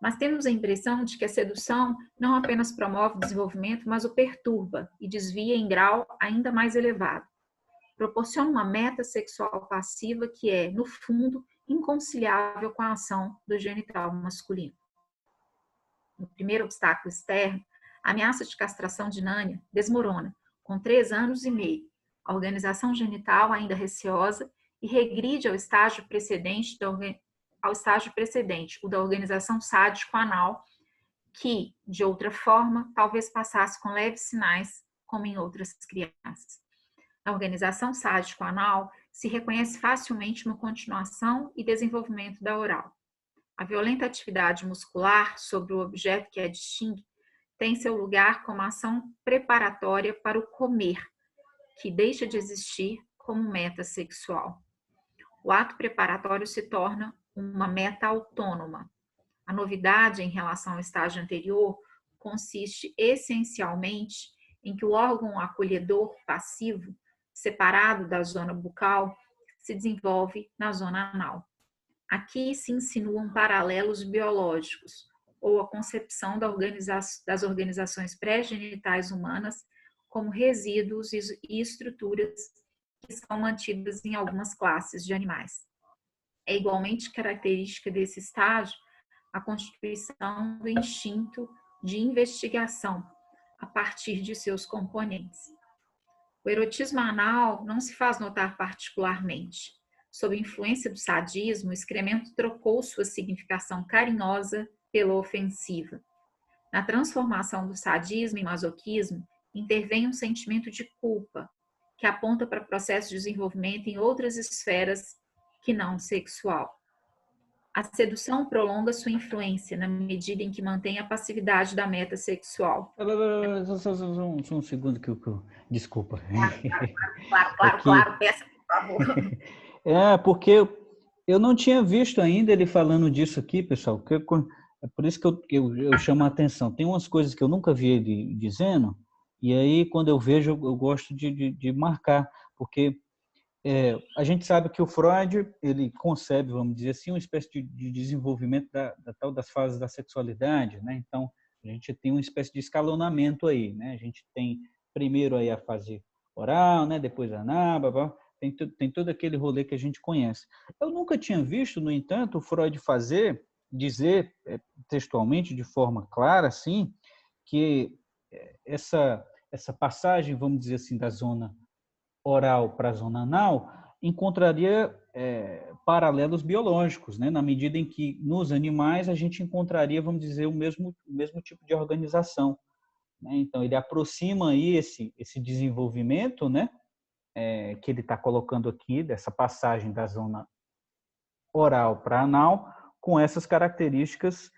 Mas temos a impressão de que a sedução não apenas promove o desenvolvimento, mas o perturba e desvia em grau ainda mais elevado. Proporciona uma meta sexual passiva que é, no fundo, inconciliável com a ação do genital masculino. No primeiro obstáculo externo, A ameaça de castração de Nânia desmorona com 3 anos e meio. A organização genital, ainda receosa, e regride ao estágio precedente, o da organização sádico-anal, que, de outra forma, talvez passasse com leves sinais, como em outras crianças. Na organização sádico-anal, se reconhece facilmente uma continuação e desenvolvimento da oral. A violenta atividade muscular sobre o objeto que a distingue tem seu lugar como ação preparatória para o comer, que deixa de existir como meta sexual. O ato preparatório se torna uma meta autônoma. A novidade em relação ao estágio anterior consiste essencialmente em que o órgão acolhedor passivo, separado da zona bucal, se desenvolve na zona anal. Aqui se insinuam paralelos biológicos, ou a concepção das organizações pré-genitais humanas como resíduos e estruturas que são mantidas em algumas classes de animais. É igualmente característica desse estágio a constituição do instinto de investigação a partir de seus componentes. O erotismo anal não se faz notar particularmente. Sob influência do sadismo, o excremento trocou sua significação carinhosa pela ofensiva. Na transformação do sadismo em masoquismo, intervém um sentimento de culpa, que aponta para processo de desenvolvimento em outras esferas que não sexual. A sedução prolonga sua influência na medida em que mantém a passividade da meta sexual. Só um segundo que eu... Desculpa. Claro, peça, por favor. Porque eu não tinha visto ainda ele falando disso aqui, pessoal. É por isso que eu chamo a atenção. Tem umas coisas que eu nunca vi ele dizendo, e aí quando eu vejo, eu gosto de marcar, porque a gente sabe que o Freud, ele concebe, vamos dizer assim, uma espécie de desenvolvimento das fases da sexualidade, né? Então, a gente tem uma espécie de escalonamento aí, né? A gente tem primeiro aí a fase oral, né? Depois a anal, blá, blá. Tem todo aquele rolê que a gente conhece. Eu nunca tinha visto, no entanto, o Freud dizer textualmente, de forma clara, assim, que essa passagem, vamos dizer assim, da zona oral para a zona anal encontraria paralelos biológicos, né? Na medida em que nos animais a gente encontraria, vamos dizer, o mesmo tipo de organização, né? Então ele aproxima aí esse desenvolvimento, né? Que ele está colocando aqui, dessa passagem da zona oral para anal, com essas características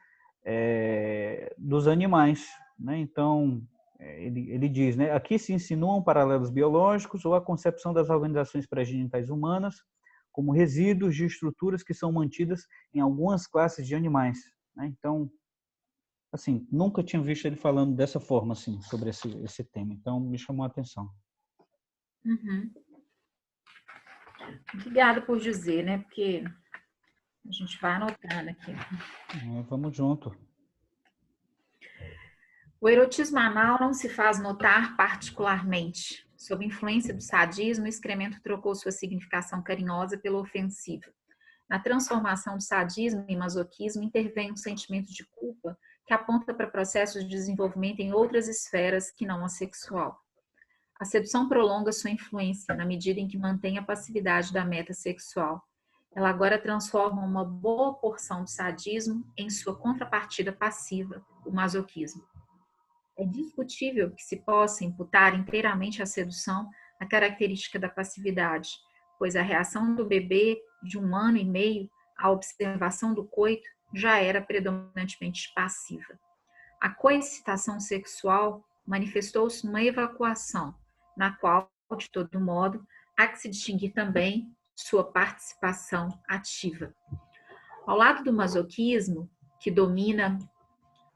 dos animais, né? Então, ele diz, né? Aqui se insinuam paralelos biológicos ou a concepção das organizações pré-genitais humanas como resíduos de estruturas que são mantidas em algumas classes de animais, né? Então, assim, nunca tinha visto ele falando dessa forma, assim, sobre esse tema. Então, me chamou a atenção. Uhum. Obrigada por dizer, né? Porque a gente vai anotando aqui. Vamos junto. O erotismo anal não se faz notar particularmente. Sob influência do sadismo, o excremento trocou sua significação carinhosa pela ofensiva. Na transformação do sadismo em masoquismo, intervém um sentimento de culpa que aponta para processos de desenvolvimento em outras esferas que não a sexual. A sedução prolonga sua influência na medida em que mantém a passividade da meta sexual. Ela agora transforma uma boa porção do sadismo em sua contrapartida passiva, o masoquismo. É discutível que se possa imputar inteiramente à sedução a característica da passividade, pois a reação do bebê de 1 ano e meio à observação do coito já era predominantemente passiva. A coexcitação sexual manifestou-se numa evacuação, na qual, de todo modo, há que se distinguir também sua participação ativa. Ao lado do masoquismo, que domina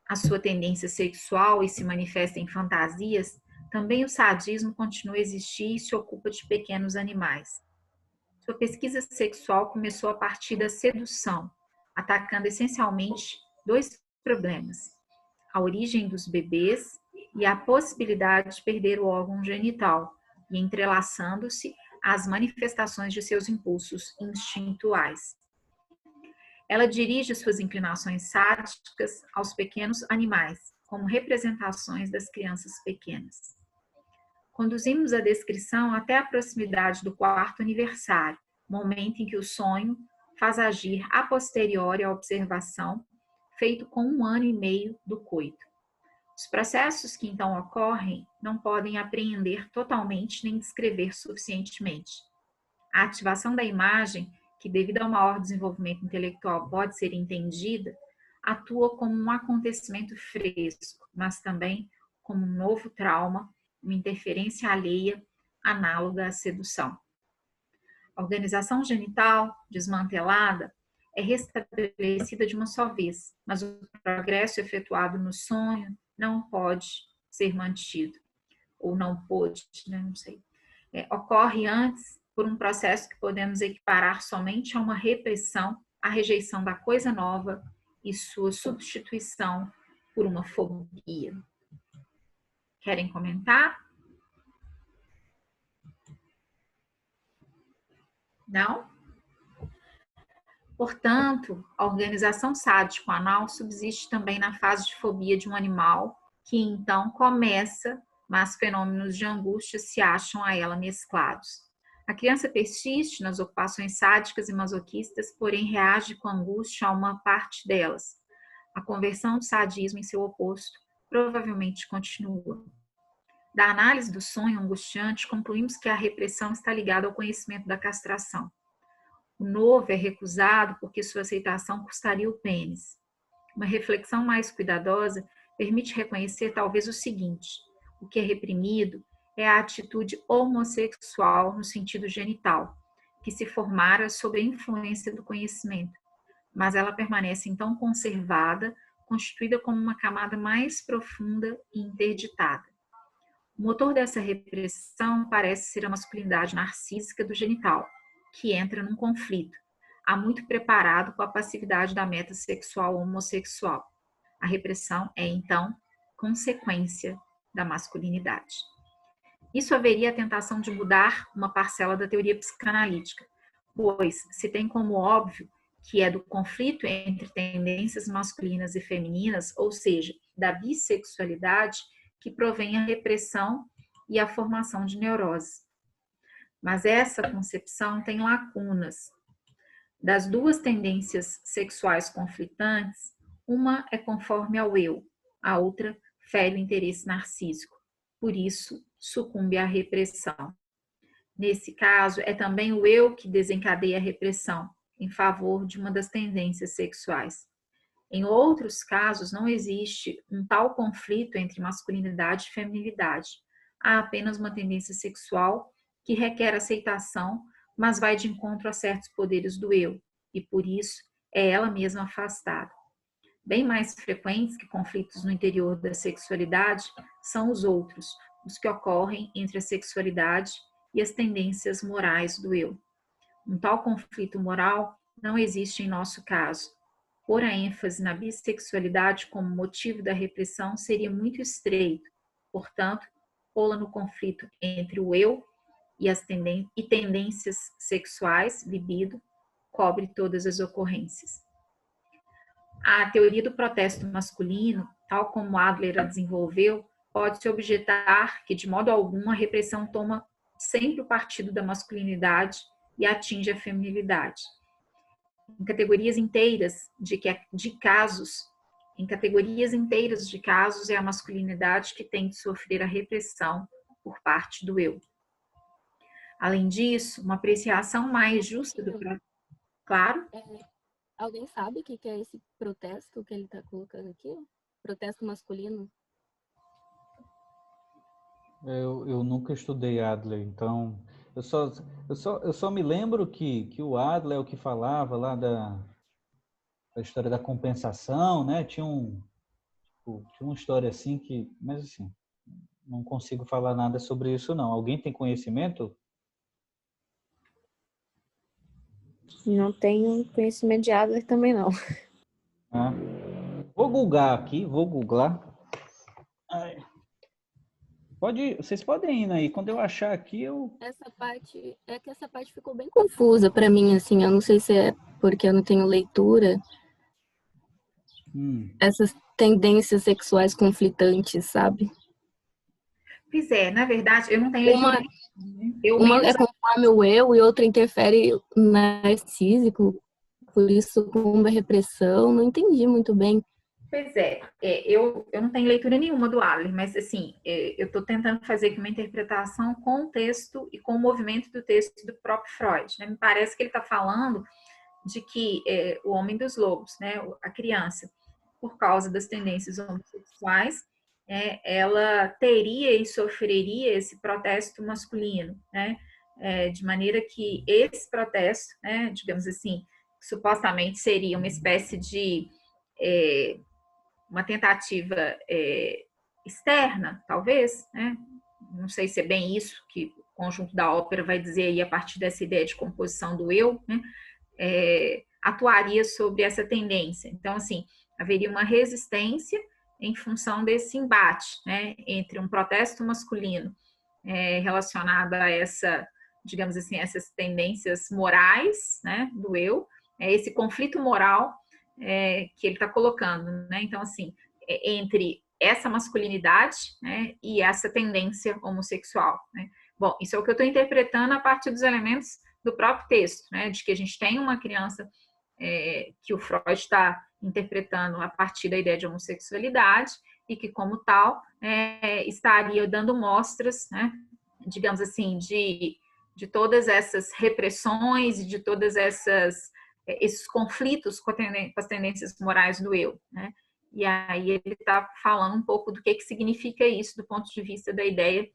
a sua tendência sexual e se manifesta em fantasias, também o sadismo continua a existir e se ocupa de pequenos animais. Sua pesquisa sexual começou a partir da sedução, atacando essencialmente 2 problemas: a origem dos bebês e a possibilidade de perder o órgão genital, e entrelaçando-se às manifestações de seus impulsos instintuais. Ela dirige suas inclinações sádicas aos pequenos animais, como representações das crianças pequenas. Conduzimos a descrição até a proximidade do quarto aniversário, momento em que o sonho faz agir a posteriori à observação, feito com 1 ano e meio do coito. Os processos que então ocorrem não podem apreender totalmente nem descrever suficientemente. A ativação da imagem, que devido a um maior desenvolvimento intelectual pode ser entendida, atua como um acontecimento fresco, mas também como um novo trauma, uma interferência alheia análoga à sedução. A organização genital desmantelada é restabelecida de uma só vez, mas o progresso efetuado no sonho não pode ser mantido, ou não pôde, né? Não sei. Ocorre antes por um processo que podemos equiparar somente a uma repressão, a rejeição da coisa nova e sua substituição por uma fobia. Querem comentar? Não? Portanto, a organização sádico-anal subsiste também na fase de fobia de um animal, que então começa, mas fenômenos de angústia se acham a ela mesclados. A criança persiste nas ocupações sádicas e masoquistas, porém reage com angústia a uma parte delas. A conversão do sadismo em seu oposto provavelmente continua. Da análise do sonho angustiante, concluímos que a repressão está ligada ao conhecimento da castração. O novo é recusado porque sua aceitação custaria o pênis. Uma reflexão mais cuidadosa permite reconhecer talvez o seguinte: o que é reprimido é a atitude homossexual no sentido genital, que se formara sob a influência do conhecimento, mas ela permanece então conservada, constituída como uma camada mais profunda e interditada. O motor dessa repressão parece ser a masculinidade narcísica do genital, que entra num conflito, há muito preparado com a passividade da meta sexual homossexual. A repressão é, então, consequência da masculinidade. Isso haveria a tentação de mudar uma parcela da teoria psicanalítica, pois se tem como óbvio que é do conflito entre tendências masculinas e femininas, ou seja, da bissexualidade, que provém a repressão e a formação de neurose. Mas essa concepção tem lacunas. Das duas tendências sexuais conflitantes, uma é conforme ao eu, a outra fere o interesse narcísico. Por isso, sucumbe à repressão. Nesse caso, é também o eu que desencadeia a repressão em favor de uma das tendências sexuais. Em outros casos, não existe um tal conflito entre masculinidade e feminilidade. Há apenas uma tendência sexual que requer aceitação, mas vai de encontro a certos poderes do eu, e por isso é ela mesma afastada. Bem mais frequentes que conflitos no interior da sexualidade são os outros, os que ocorrem entre a sexualidade e as tendências morais do eu. Um tal conflito moral não existe em nosso caso. Pôr a ênfase na bissexualidade como motivo da repressão seria muito estreito, portanto, pô-la no conflito entre o eu e as tendências sexuais, libido, cobre todas as ocorrências. A teoria do protesto masculino, tal como Adler a desenvolveu, pode-se objetar que, de modo algum, a repressão toma sempre o partido da masculinidade e atinge a feminilidade. Em categorias inteiras de casos, é a masculinidade que tem de sofrer a repressão por parte do eu. Além disso, uma apreciação mais justa do protesto. Claro. Alguém sabe o que é esse protesto que ele está colocando aqui? Protesto masculino? Eu nunca estudei Adler, então eu só me lembro que o Adler é o que falava lá da história da compensação, né? Tinha uma história assim que, mas assim, não consigo falar nada sobre isso não. Alguém tem conhecimento? Não tenho conhecimento de Adler também, não. Vou googlar. Vocês podem ir aí. Quando eu achar aqui, Essa parte ficou bem confusa para mim, assim. Eu não sei se é porque eu não tenho leitura. tendências sexuais conflitantes, sabe? Pois é, na verdade, eu não tenho leitura. Uma é conforme o eu e outra interfere no narcísico, por isso como é repressão, não entendi muito bem. Pois é, eu não tenho leitura nenhuma do Adler, mas assim, eu estou tentando fazer aqui uma interpretação com o texto e com o movimento do texto do próprio Freud, né? Me parece que ele está falando de que o homem dos lobos, né, a criança, por causa das tendências homossexuais, ela teria e sofreria esse protesto masculino, né? De maneira que esse protesto, né, digamos assim, supostamente seria uma espécie de uma tentativa externa, talvez, né? Não sei se é bem isso que o conjunto da ópera vai dizer aí a partir dessa ideia de composição do eu, né? Atuaria sobre essa tendência. Então, assim, haveria uma resistência em função desse embate, né, entre um protesto masculino relacionado a essa, digamos assim, essas tendências morais, né, do eu, esse conflito moral que ele está colocando, né? Então, assim, entre essa masculinidade, né, e essa tendência homossexual, né? Bom, isso é o que eu estou interpretando a partir dos elementos do próprio texto, né, de que a gente tem uma criança que o Freud está interpretando a partir da ideia de homossexualidade e que, como tal, estaria dando mostras, né, digamos assim, de todas essas repressões e de todas esses conflitos com as tendências morais do eu, né? E aí ele está falando um pouco do que significa isso do ponto de vista da ideia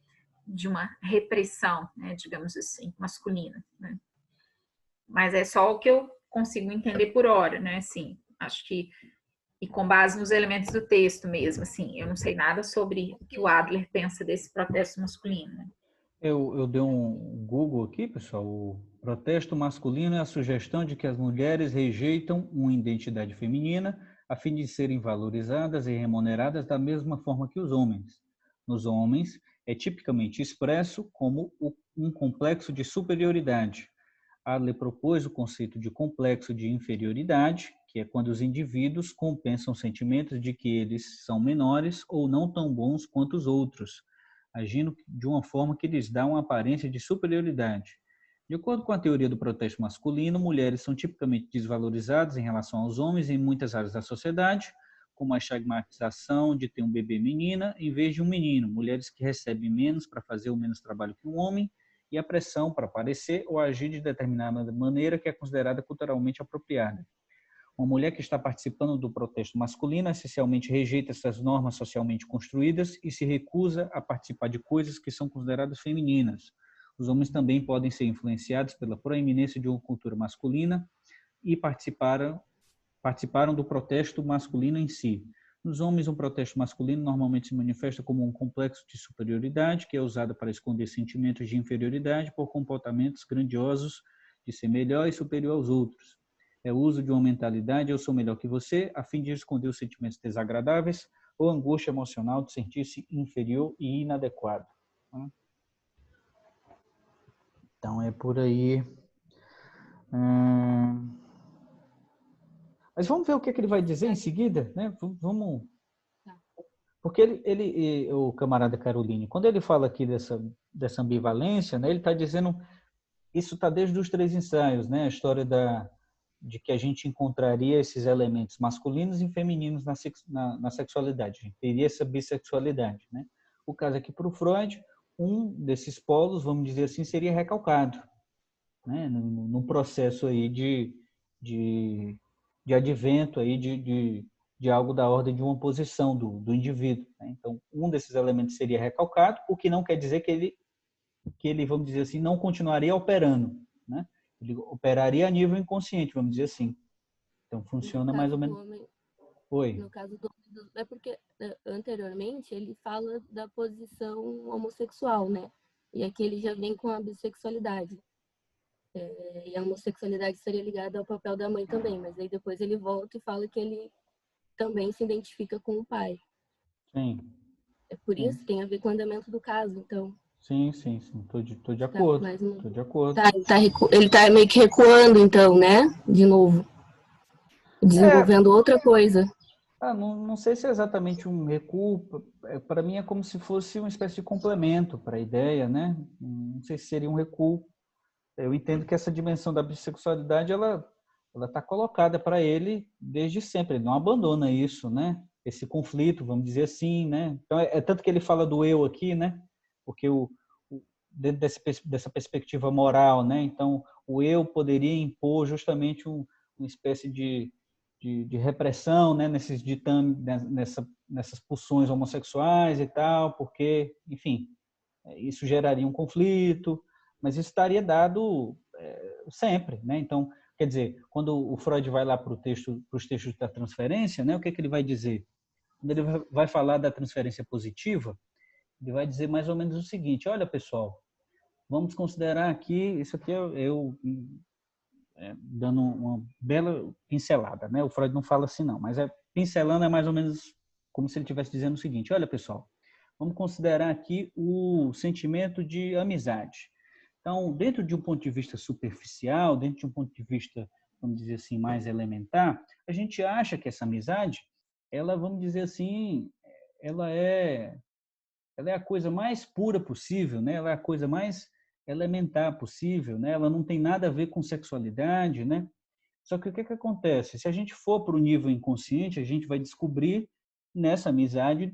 de uma repressão, né, digamos assim, masculina, né? Mas é só o que eu consigo entender por hora, né? Assim, acho que e com base nos elementos do texto mesmo, assim, eu não sei nada sobre o que o Adler pensa desse protesto masculino, né? Eu dei um Google aqui, pessoal. O protesto masculino é a sugestão de que as mulheres rejeitam uma identidade feminina a fim de serem valorizadas e remuneradas da mesma forma que os homens. Nos homens, é tipicamente expresso como um complexo de superioridade. Adler propôs o conceito de complexo de inferioridade, que é quando os indivíduos compensam sentimentos de que eles são menores ou não tão bons quanto os outros, agindo de uma forma que lhes dá uma aparência de superioridade. De acordo com a teoria do protesto masculino, mulheres são tipicamente desvalorizadas em relação aos homens em muitas áreas da sociedade, como a estigmatização de ter um bebê menina em vez de um menino, mulheres que recebem menos para fazer o menos trabalho que um homem, e a pressão para parecer ou agir de determinada maneira que é considerada culturalmente apropriada. Uma mulher que está participando do protesto masculino essencialmente rejeita essas normas socialmente construídas e se recusa a participar de coisas que são consideradas femininas. Os homens também podem ser influenciados pela proeminência de uma cultura masculina e participaram do protesto masculino em si. Nos homens, um protesto masculino normalmente se manifesta como um complexo de superioridade que é usado para esconder sentimentos de inferioridade por comportamentos grandiosos de ser melhor e superior aos outros. É o uso de uma mentalidade eu sou melhor que você, a fim de esconder os sentimentos desagradáveis ou angústia emocional de sentir-se inferior e inadequado. Então é por aí. Mas vamos ver o que ele vai dizer em seguida, né? Vamos. Porque o camarada Caroline, quando ele fala aqui dessa ambivalência, né? Ele está dizendo, isso está desde os 3 ensaios, né? A história de que a gente encontraria esses elementos masculinos e femininos na sexualidade. A gente teria essa bissexualidade, né? O caso aqui para o Freud, um desses polos, vamos dizer assim, seria recalcado, né? No processo aí de advento aí de algo da ordem de uma posição do indivíduo, né? Então, um desses elementos seria recalcado, o que não quer dizer que ele, vamos dizer assim, não continuaria operando, né? Ele operaria a nível inconsciente, vamos dizer assim. Então, funciona mais ou menos... Oi. No caso do homem, é porque anteriormente ele fala da posição homossexual, né? E aqui ele já vem com a bissexualidade. E a homossexualidade seria ligada ao papel da mãe também, mas aí depois ele volta e fala que ele também se identifica com o pai. Sim. É por isso que tem a ver com o andamento do caso, então. Sim. Tô de acordo. Tô de acordo. Ele tá meio que recuando, então, né? De novo. Desenvolvendo outra coisa. Não sei se é exatamente um recuo. Para mim é como se fosse uma espécie de complemento para a ideia, né? Não sei se seria um recuo. Eu entendo que essa dimensão da bissexualidade ela está colocada para ele desde sempre. Ele não abandona isso, né? Esse conflito, vamos dizer assim, né? Então é tanto que ele fala do eu aqui, né? Porque dentro dessa perspectiva moral, né? Então o eu poderia impor justamente uma espécie de repressão, né? Nesses ditames, nessas pulsões homossexuais e tal, porque, enfim, isso geraria um conflito, mas isso estaria dado sempre, né? Então, quer dizer, quando o Freud vai lá para os textos da transferência, né? O que é que ele vai dizer? Quando ele vai falar da transferência positiva, ele vai dizer mais ou menos o seguinte: olha, pessoal, vamos considerar aqui, isso aqui eu dando uma bela pincelada, né? O Freud não fala assim não, mas pincelando é mais ou menos como se ele estivesse dizendo o seguinte: olha, pessoal, vamos considerar aqui o sentimento de amizade. Então, dentro de um ponto de vista superficial, dentro de um ponto de vista, vamos dizer assim, mais elementar, a gente acha que essa amizade, ela, vamos dizer assim, ela é a coisa mais pura possível, né? Ela é a coisa mais elementar possível, né? Ela não tem nada a ver com sexualidade, né? Só que o que acontece? Se a gente for para o nível inconsciente, a gente vai descobrir nessa amizade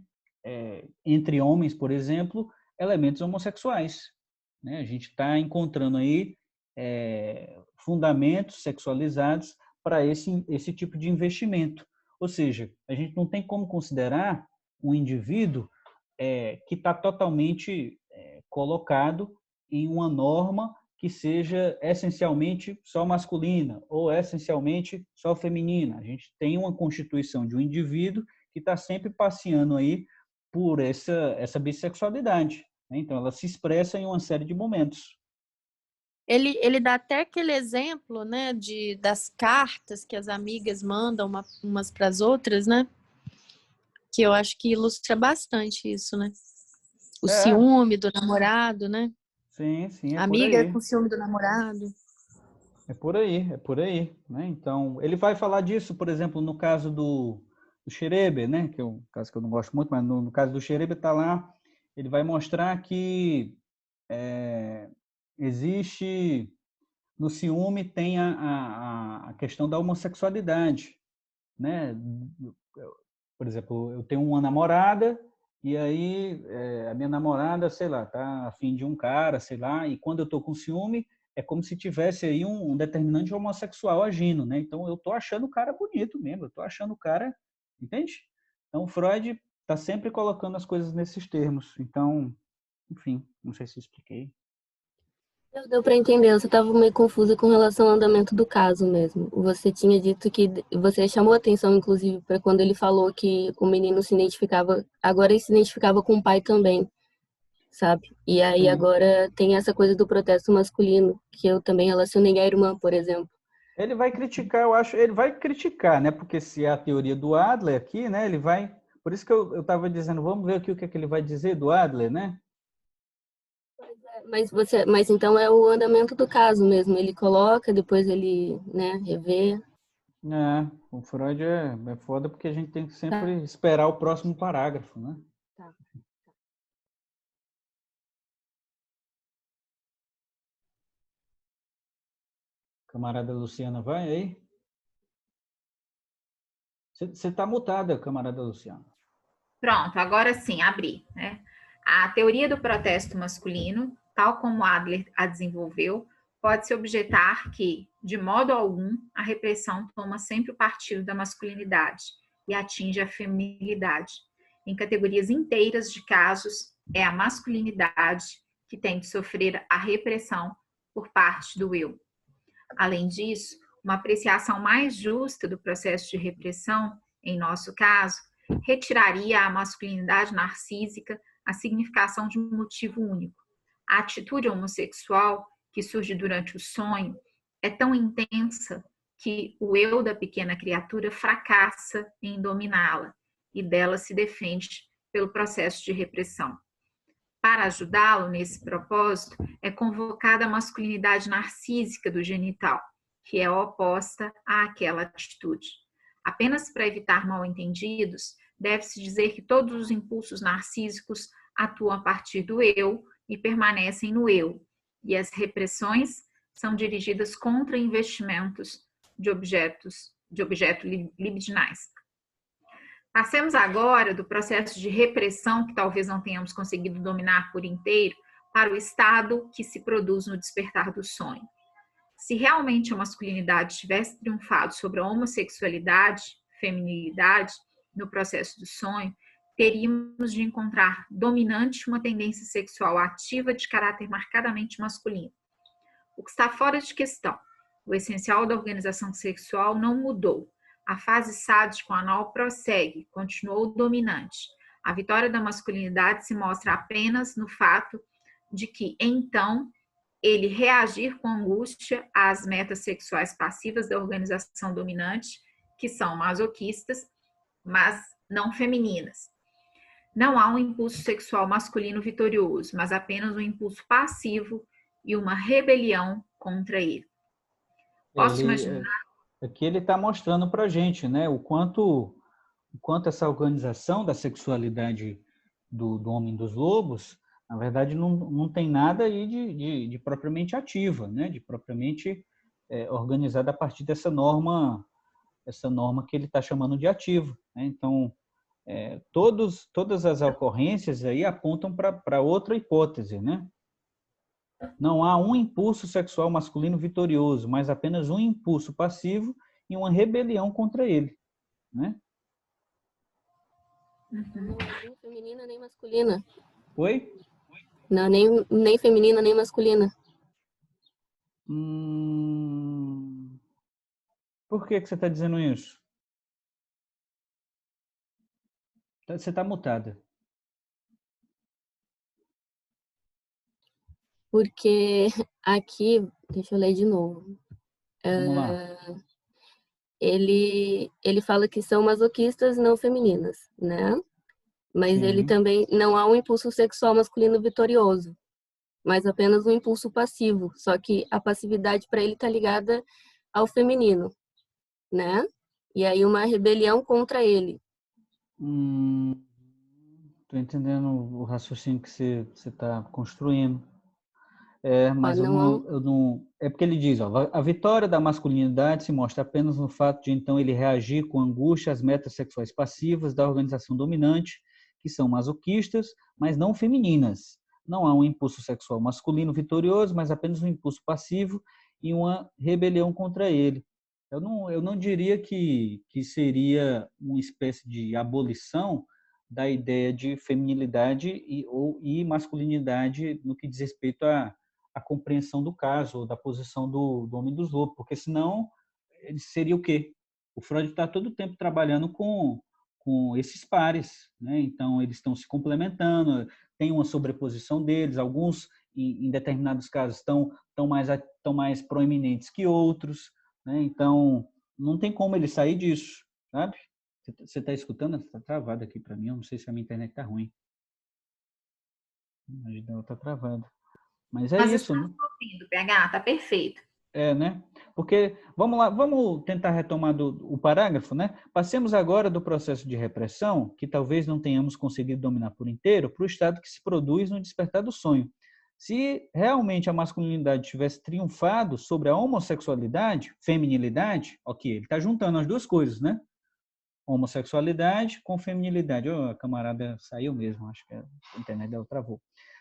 entre homens, por exemplo, elementos homossexuais, né? A gente está encontrando aí fundamentos sexualizados para esse tipo de investimento. Ou seja, a gente não tem como considerar um indivíduo que está totalmente colocado em uma norma que seja essencialmente só masculina ou essencialmente só feminina. A gente tem uma constituição de um indivíduo que está sempre passeando aí por essa bissexualidade, né? Então, ela se expressa em uma série de momentos. Ele dá até aquele exemplo, né, das cartas que as amigas mandam umas para as outras, né? Que eu acho que ilustra bastante isso, né? O ciúme do namorado, né? Sim, é A por amiga aí. com ciúme do namorado. É por aí, né? Então, ele vai falar disso, por exemplo, no caso do Schreber, né? Que é um caso que eu não gosto muito, mas no caso do Schreber está lá, ele vai mostrar que existe no ciúme tem a questão da homossexualidade, né? Por exemplo, eu tenho uma namorada e aí a minha namorada, sei lá, tá a fim de um cara, sei lá, e quando eu tô com ciúme é como se tivesse aí um determinante homossexual agindo, né? Então eu tô achando o cara bonito mesmo, eu tô achando o cara, entende? Então o Freud tá sempre colocando as coisas nesses termos. Então, enfim, não sei se expliquei. Deu para entender, você estava meio confusa com relação ao andamento do caso mesmo. Você tinha dito que você chamou atenção, inclusive, para quando ele falou que o menino se identificava, agora ele se identificava com o pai também, sabe? E aí Sim. agora tem essa coisa do protesto masculino, que eu também relacionei à irmã, por exemplo. Ele vai criticar, eu acho, ele vai criticar, né? Porque se é a teoria do Adler aqui, né? Ele vai, por isso que eu estava dizendo, vamos ver aqui o que é que ele vai dizer do Adler, né? Mas então é o andamento do caso mesmo. Ele coloca, depois ele, né, revê. O Freud é foda porque a gente tem que sempre Tá. esperar o próximo parágrafo, né? Tá. Camarada Luciana, vai aí? Você está mutada, camarada Luciana. Pronto, agora sim, abri, né? A teoria do protesto masculino, tal como Adler a desenvolveu, pode-se objetar que, de modo algum, a repressão toma sempre o partido da masculinidade e atinge a feminilidade. Em categorias inteiras de casos, é a masculinidade que tem de sofrer a repressão por parte do eu. Além disso, uma apreciação mais justa do processo de repressão, em nosso caso, retiraria à masculinidade narcísica a significação de um motivo único. A atitude homossexual, que surge durante o sonho, é tão intensa que o eu da pequena criatura fracassa em dominá-la e dela se defende pelo processo de repressão. Para ajudá-lo nesse propósito, é convocada a masculinidade narcísica do genital, que é oposta àquela atitude. Apenas para evitar mal-entendidos, deve-se dizer que todos os impulsos narcísicos atuam a partir do eu e permanecem no eu, e as repressões são dirigidas contra investimentos de objetos libidinais. Passemos agora do processo de repressão, que talvez não tenhamos conseguido dominar por inteiro, para o estado que se produz no despertar do sonho. Se realmente a masculinidade tivesse triunfado sobre a homossexualidade, feminilidade, no processo do sonho, teríamos de encontrar dominante uma tendência sexual ativa de caráter marcadamente masculino. O que está fora de questão, o essencial da organização sexual não mudou. A fase sádico-anal prossegue, continuou dominante. A vitória da masculinidade se mostra apenas no fato de que, então, ele reagir com angústia às metas sexuais passivas da organização dominante, que são masoquistas, mas não femininas. Não há um impulso sexual masculino vitorioso, mas apenas um impulso passivo e uma rebelião contra ele. Posso imaginar? Aqui ele está mostrando para a gente, né, o quanto essa organização da sexualidade do homem dos lobos, na verdade, não tem nada aí de propriamente ativa, né, de propriamente organizada a partir dessa norma que ele está chamando de ativa, né? Então, todas as ocorrências aí apontam para outra hipótese, né? Não há um impulso sexual masculino vitorioso, mas apenas um impulso passivo e uma rebelião contra ele, né? Não, nem feminina nem masculina. Oi? Não, nem feminina nem masculina. Por que você está dizendo isso? Você está mutada. Porque aqui, deixa eu ler de novo. Vamos lá. Ele fala que são masoquistas não femininas, né? Mas Sim. ele também não há um impulso sexual masculino vitorioso, mas apenas um impulso passivo. Só que a passividade para ele está ligada ao feminino, né? E aí uma rebelião contra ele. Estou entendendo o raciocínio que você está construindo. Mas eu não. É porque ele diz, ó, a vitória da masculinidade se mostra apenas no fato de então ele reagir com angústia às metas sexuais passivas da organização dominante, que são masoquistas, mas não femininas. Não há um impulso sexual masculino vitorioso, mas apenas um impulso passivo e uma rebelião contra ele. Eu não diria que seria uma espécie de abolição da ideia de feminilidade e masculinidade no que diz respeito à compreensão do caso, ou da posição do homem dos lobos, porque senão ele seria o quê? O Freud está todo o tempo trabalhando com esses pares, né? Então eles estão se complementando, tem uma sobreposição deles, alguns em determinados casos estão mais proeminentes que outros, né? Então não tem como ele sair disso, sabe? Você está escutando? Está travado aqui para mim, eu não sei se a minha internet está ruim. A gente está travada. Mas é isso, né? Ouvindo, PH, tá perfeito. Né? Porque, vamos lá, vamos tentar retomar o parágrafo, né? Passemos agora do processo de repressão, que talvez não tenhamos conseguido dominar por inteiro, para o estado que se produz no despertar do sonho. Se realmente a masculinidade tivesse triunfado sobre a homossexualidade, feminilidade, ok, ele está juntando as duas coisas, né? Homossexualidade com feminilidade. A camarada saiu mesmo, acho que a internet dela travou.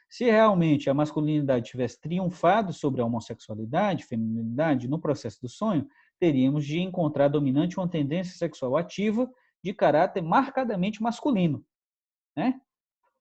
Se realmente a masculinidade tivesse triunfado sobre a homossexualidade, feminilidade, no processo do sonho, teríamos de encontrar dominante uma tendência sexual ativa de caráter marcadamente masculino, né?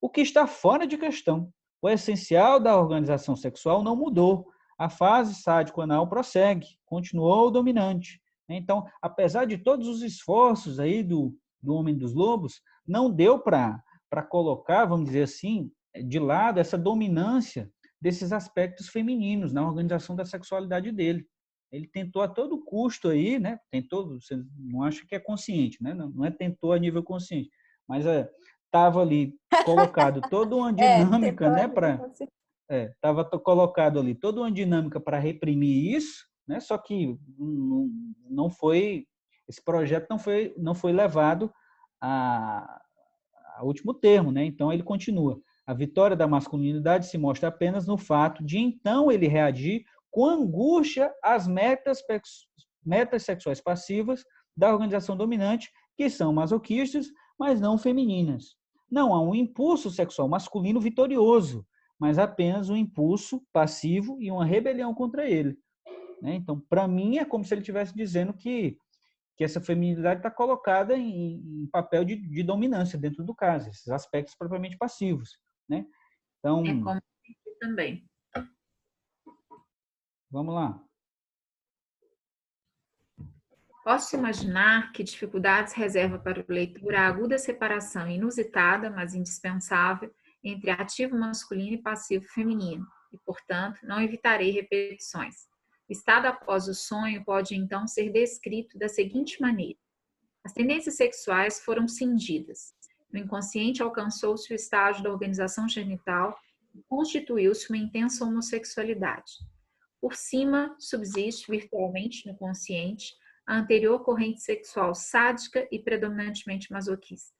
O que está fora de questão. O essencial da organização sexual não mudou. A fase sádico-anal prossegue, continuou dominante. Então, apesar de todos os esforços aí do homem dos lobos, não deu para colocar, vamos dizer assim, de lado essa dominância desses aspectos femininos na organização da sexualidade dele. Ele tentou a todo custo aí, né? Tentou, você não acha que é consciente, né? Não é tentou a nível consciente, mas estava ali colocado toda uma dinâmica, né? Estava colocado ali toda uma dinâmica para reprimir isso, né? Só que não foi esse projeto não foi levado a último termo, né? Então ele continua. A vitória da masculinidade se mostra apenas no fato de então ele reagir com angústia às metas sexuais passivas da organização dominante, que são masoquistas, mas não femininas. Não há um impulso sexual masculino vitorioso, mas apenas um impulso passivo e uma rebelião contra ele. Então, para mim, é como se ele estivesse dizendo que essa feminilidade está colocada em papel de dominância dentro do caso, esses aspectos propriamente passivos. Então, É como também. Vamos lá. Posso imaginar que dificuldades reserva para o leitor a aguda separação inusitada, mas indispensável, entre ativo masculino e passivo feminino, e, portanto, não evitarei repetições. O estado após o sonho pode, então, ser descrito da seguinte maneira. As tendências sexuais foram cindidas. No inconsciente alcançou-se o estágio da organização genital e constituiu-se uma intensa homossexualidade. Por cima, subsiste virtualmente no consciente a anterior corrente sexual sádica e predominantemente masoquista.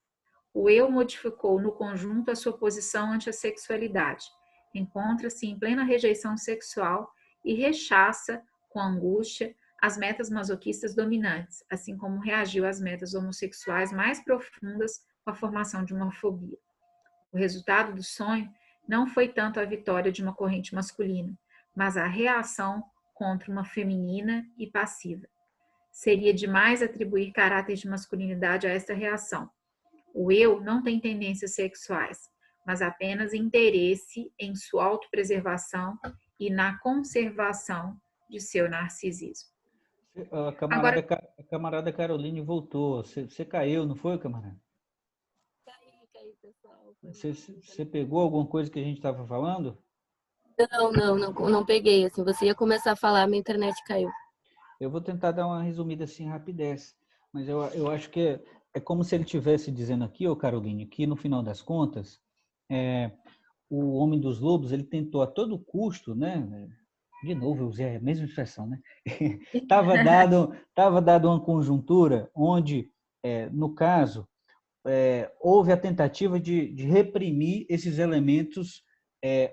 O eu modificou no conjunto a sua posição ante a sexualidade, encontra-se em plena rejeição sexual e rechaça, com angústia, as metas masoquistas dominantes, assim como reagiu às metas homossexuais mais profundas com a formação de uma fobia. O resultado do sonho não foi tanto a vitória de uma corrente masculina, mas a reação contra uma feminina e passiva. Seria demais atribuir caráter de masculinidade a esta reação. O eu não tem tendências sexuais, mas apenas interesse em sua autopreservação e na conservação de seu narcisismo. A camarada Caroline voltou. Você caiu, não foi, camarada? Caí, pessoal. Você pegou alguma coisa que a gente estava falando? Não peguei. Assim, você ia começar a falar, minha internet caiu. Eu vou tentar dar uma resumida assim, rapidez. Mas eu acho que é como se ele estivesse dizendo aqui, ô Caroline, que no final das contas, o Homem dos Lobos, ele tentou a todo custo, né? De novo, eu usei a mesma expressão, né? Estava dado uma conjuntura onde, no caso, houve a tentativa de reprimir esses elementos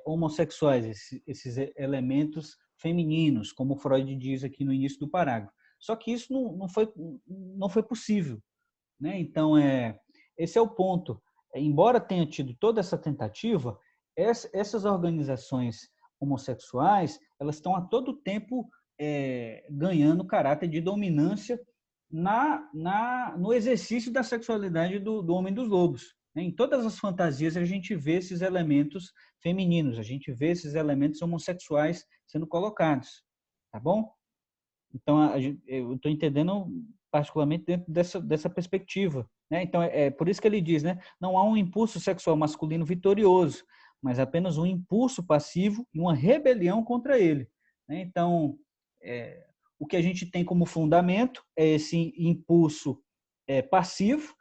homossexuais, esses elementos femininos, como Freud diz aqui no início do parágrafo. Só que isso não foi possível, né? Então, esse é o ponto. Embora tenha tido toda essa tentativa, essas organizações homossexuais, elas estão a todo tempo ganhando caráter de dominância no exercício da sexualidade do Homem dos Lobos. Em todas as fantasias a gente vê esses elementos femininos, a gente vê esses elementos homossexuais sendo colocados, tá bom? Então, eu estou entendendo particularmente dentro dessa perspectiva, né? Então, é por isso que ele diz, né? Não há um impulso sexual masculino vitorioso, mas apenas um impulso passivo e uma rebelião contra ele, né? Então, o que a gente tem como fundamento é esse impulso passivo,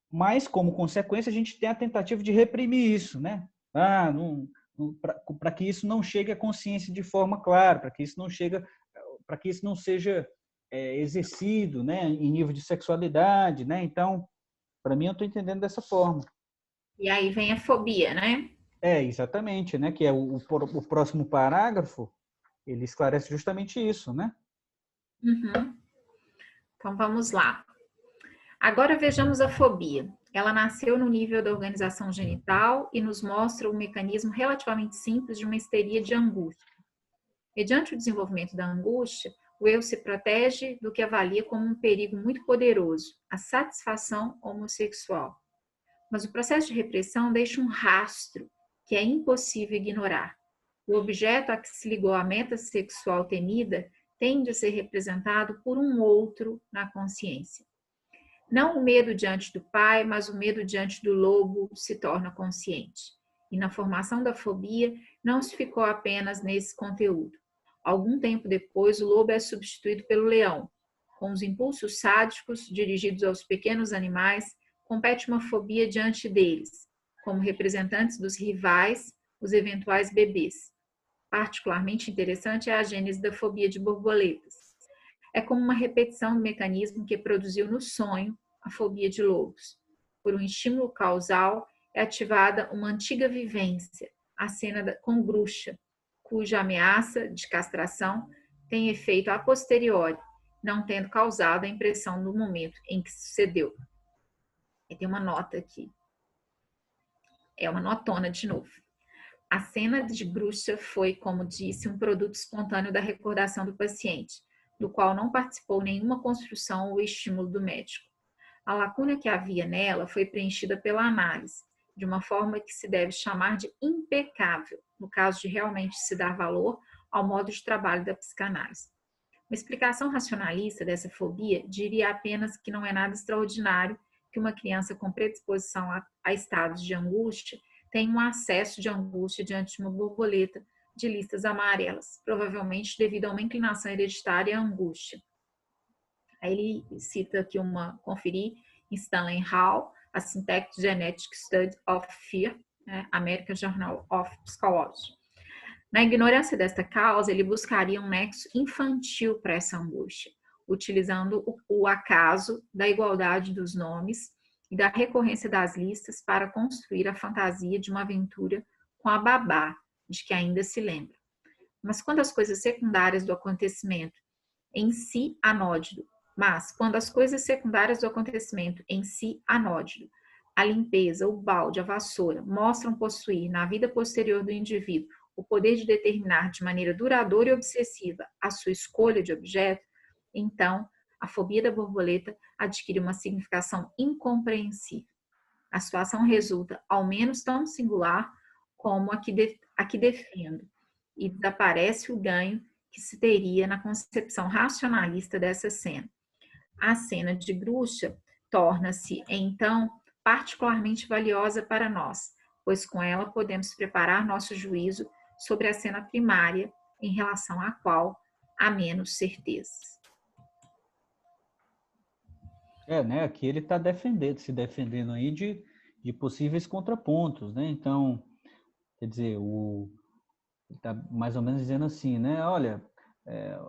mas, como consequência, a gente tem a tentativa de reprimir isso, né? Para que isso não chegue à consciência de forma clara, para que isso não seja exercido, né, em nível de sexualidade, né? Então, para mim, eu estou entendendo dessa forma. E aí vem a fobia, né? Exatamente, né? Que é o próximo parágrafo, ele esclarece justamente isso, né? Uhum. Então, vamos lá. Agora vejamos a fobia. Ela nasceu no nível da organização genital e nos mostra um mecanismo relativamente simples de uma histeria de angústia. Mediante o desenvolvimento da angústia, o eu se protege do que avalia como um perigo muito poderoso, a satisfação homossexual. Mas o processo de repressão deixa um rastro que é impossível ignorar. O objeto a que se ligou a meta sexual temida tende a ser representado por um outro na consciência. Não o medo diante do pai, mas o medo diante do lobo se torna consciente. E na formação da fobia não se ficou apenas nesse conteúdo. Algum tempo depois, o lobo é substituído pelo leão. Com os impulsos sádicos dirigidos aos pequenos animais, compete uma fobia diante deles, como representantes dos rivais, os eventuais bebês. Particularmente interessante é a gênese da fobia de borboletas. É como uma repetição do mecanismo que produziu no sonho a fobia de lobos. Por um estímulo causal, é ativada uma antiga vivência, a cena com bruxa, cuja ameaça de castração tem efeito a posteriori, não tendo causado a impressão no momento em que sucedeu. E tem uma nota aqui. É uma notona de novo. A cena de bruxa foi, como disse, um produto espontâneo da recordação do paciente, do qual não participou nenhuma construção ou estímulo do médico. A lacuna que havia nela foi preenchida pela análise, de uma forma que se deve chamar de impecável, no caso de realmente se dar valor ao modo de trabalho da psicanálise. Uma explicação racionalista dessa fobia diria apenas que não é nada extraordinário que uma criança com predisposição a estados de angústia tenha um acesso de angústia diante de uma borboleta de listas amarelas, provavelmente devido a uma inclinação hereditária à angústia. Aí ele cita aqui conferir em Stanley Hall, a Syntactic Genetic Study of Fear, American Journal of Psychology. Na ignorância desta causa, ele buscaria um nexo infantil para essa angústia, utilizando o acaso da igualdade dos nomes e da recorrência das listas para construir a fantasia de uma aventura com a babá, de que ainda se lembra. Mas quando as coisas secundárias do acontecimento em si anódido, a limpeza, o balde, a vassoura, mostram possuir na vida posterior do indivíduo o poder de determinar de maneira duradoura e obsessiva a sua escolha de objeto, então a fobia da borboleta adquire uma significação incompreensível. A situação resulta ao menos tão singular como a que defendo, e desaparece o ganho que se teria na concepção racionalista dessa cena. A cena de bruxa torna-se, então, particularmente valiosa para nós, pois com ela podemos preparar nosso juízo sobre a cena primária, em relação à qual há menos certeza. Né? Aqui ele está se defendendo aí de possíveis contrapontos, né? Então, quer dizer, ele está mais ou menos dizendo assim, né? Olha,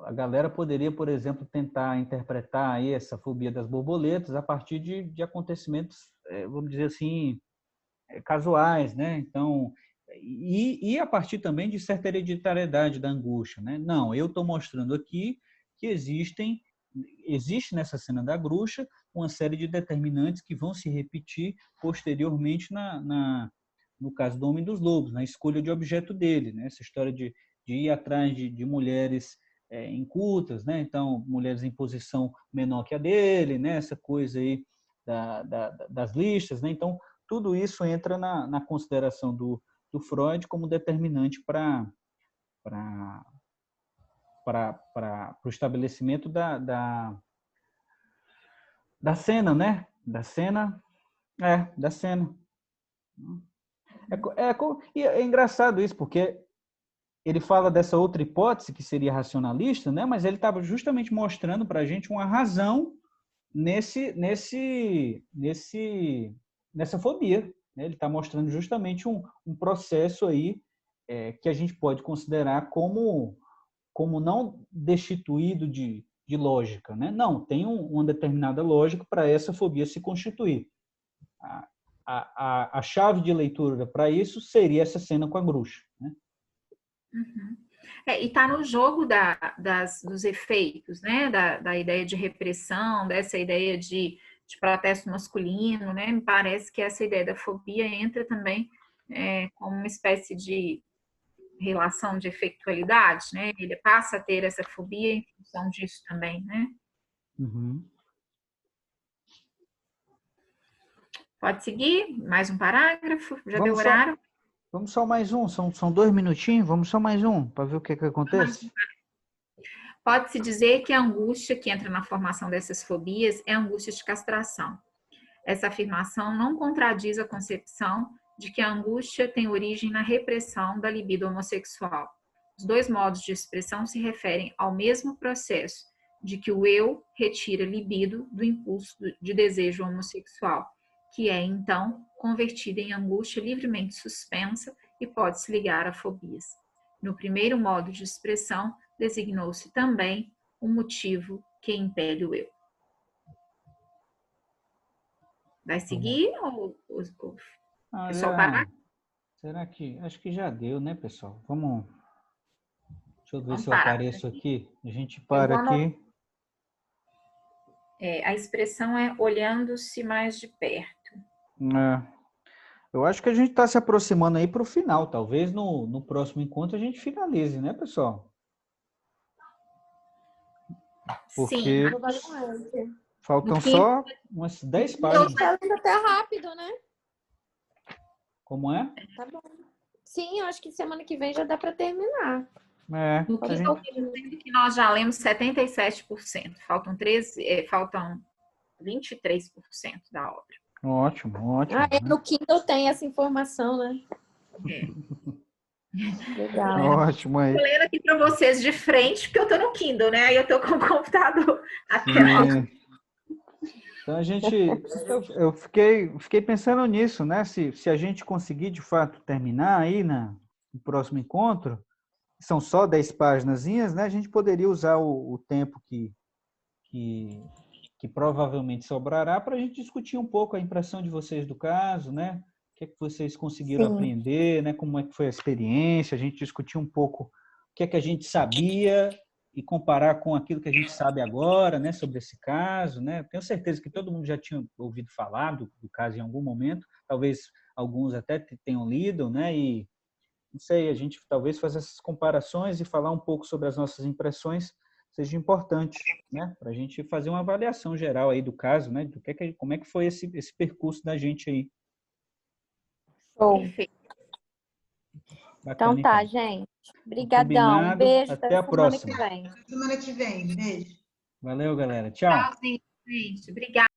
a galera poderia, por exemplo, tentar interpretar aí essa fobia das borboletas a partir de acontecimentos, vamos dizer assim, casuais, né? Então, e a partir também de certa hereditariedade da angústia, né? Não, eu estou mostrando aqui que existe nessa cena da bruxa uma série de determinantes que vão se repetir posteriormente no caso do Homem dos Lobos, na escolha de objeto dele, né? Essa história de ir atrás de mulheres incultas, né? Então, mulheres em posição menor que a dele, né? Essa coisa aí das listas, né? Então, tudo isso entra na consideração do Freud como determinante para o estabelecimento da cena, né? Da cena. E é engraçado isso, porque ele fala dessa outra hipótese, que seria racionalista, né? Mas ele estava justamente mostrando para a gente uma razão nessa fobia. Né? Ele está mostrando justamente um processo aí que a gente pode considerar como não destituído de lógica. Né? Não, tem uma determinada lógica para essa fobia se constituir. A chave de leitura para isso seria essa cena com a bruxa. Né? Uhum. E está no jogo dos efeitos, né? Da ideia de repressão, dessa ideia de protesto masculino, né? Me parece que essa ideia da fobia entra também como uma espécie de relação de efeitualidade, né? Ele passa a ter essa fobia em função disso também, né? Uhum. Pode seguir? Mais um parágrafo? Já deu horário? Vamos só mais um, são 2 minutinhos, vamos só mais um, para ver o que acontece. Pode-se dizer que a angústia que entra na formação dessas fobias é a angústia de castração. Essa afirmação não contradiz a concepção de que a angústia tem origem na repressão da libido homossexual. Os dois modos de expressão se referem ao mesmo processo, de que o eu retira libido do impulso de desejo homossexual, que é, então, convertida em angústia livremente suspensa e pode se ligar a fobias. No primeiro modo de expressão, designou-se também um motivo que impede o eu? Vai seguir ou Ah, pessoal parar? será que... Acho que já deu, né, pessoal? Vamos... Deixa eu ver Vamos se eu parar. apareço aqui. A gente Eu para vou anotar. aqui. A expressão é olhando-se mais de perto. Eu acho que a gente está se aproximando aí para o final. Talvez no próximo encontro a gente finalize, né, pessoal? Sim, Porque Provavelmente. faltam no quinto- só umas 10 páginas. Ela ainda tá rápido, né? Como é? Tá bom. Sim, eu acho que semana que vem já dá para terminar. no A quinto gente... eu estou dizendo que nós já lemos 77%. Faltam 23% da obra. Ótimo, ótimo. Ah, Né? no Kindle tem essa informação, né? É. Legal. Ótimo aí. Estou lendo aqui para vocês de frente, porque eu estou no Kindle, né? Aí eu estou com o computador. Sim. Então eu fiquei pensando nisso, né? Se a gente conseguir de fato terminar aí no próximo encontro, são só 10 páginazinhas, né? A gente poderia usar o tempo que provavelmente sobrará para a gente discutir um pouco a impressão de vocês do caso, né? O que é que vocês conseguiram Sim. aprender, né? Como é que foi a experiência, a gente discutir um pouco o que é que a gente sabia e comparar com aquilo que a gente sabe agora, né, sobre esse caso, né? Tenho certeza que todo mundo já tinha ouvido falar do caso em algum momento, talvez alguns até tenham lido, né? E não sei, a gente talvez fazer essas comparações e falar um pouco sobre as nossas impressões seja importante, né? Para a gente fazer uma avaliação geral aí do caso, né? Como é que foi esse percurso da gente aí. Show. Perfeito. Bacana, Então tá, gente. Obrigadão. Um Combinado. beijo Até até a semana que próxima. vem. Semana que vem. Beijo. Valeu, galera. Tchau. Tchauzinho, gente. Obrigada.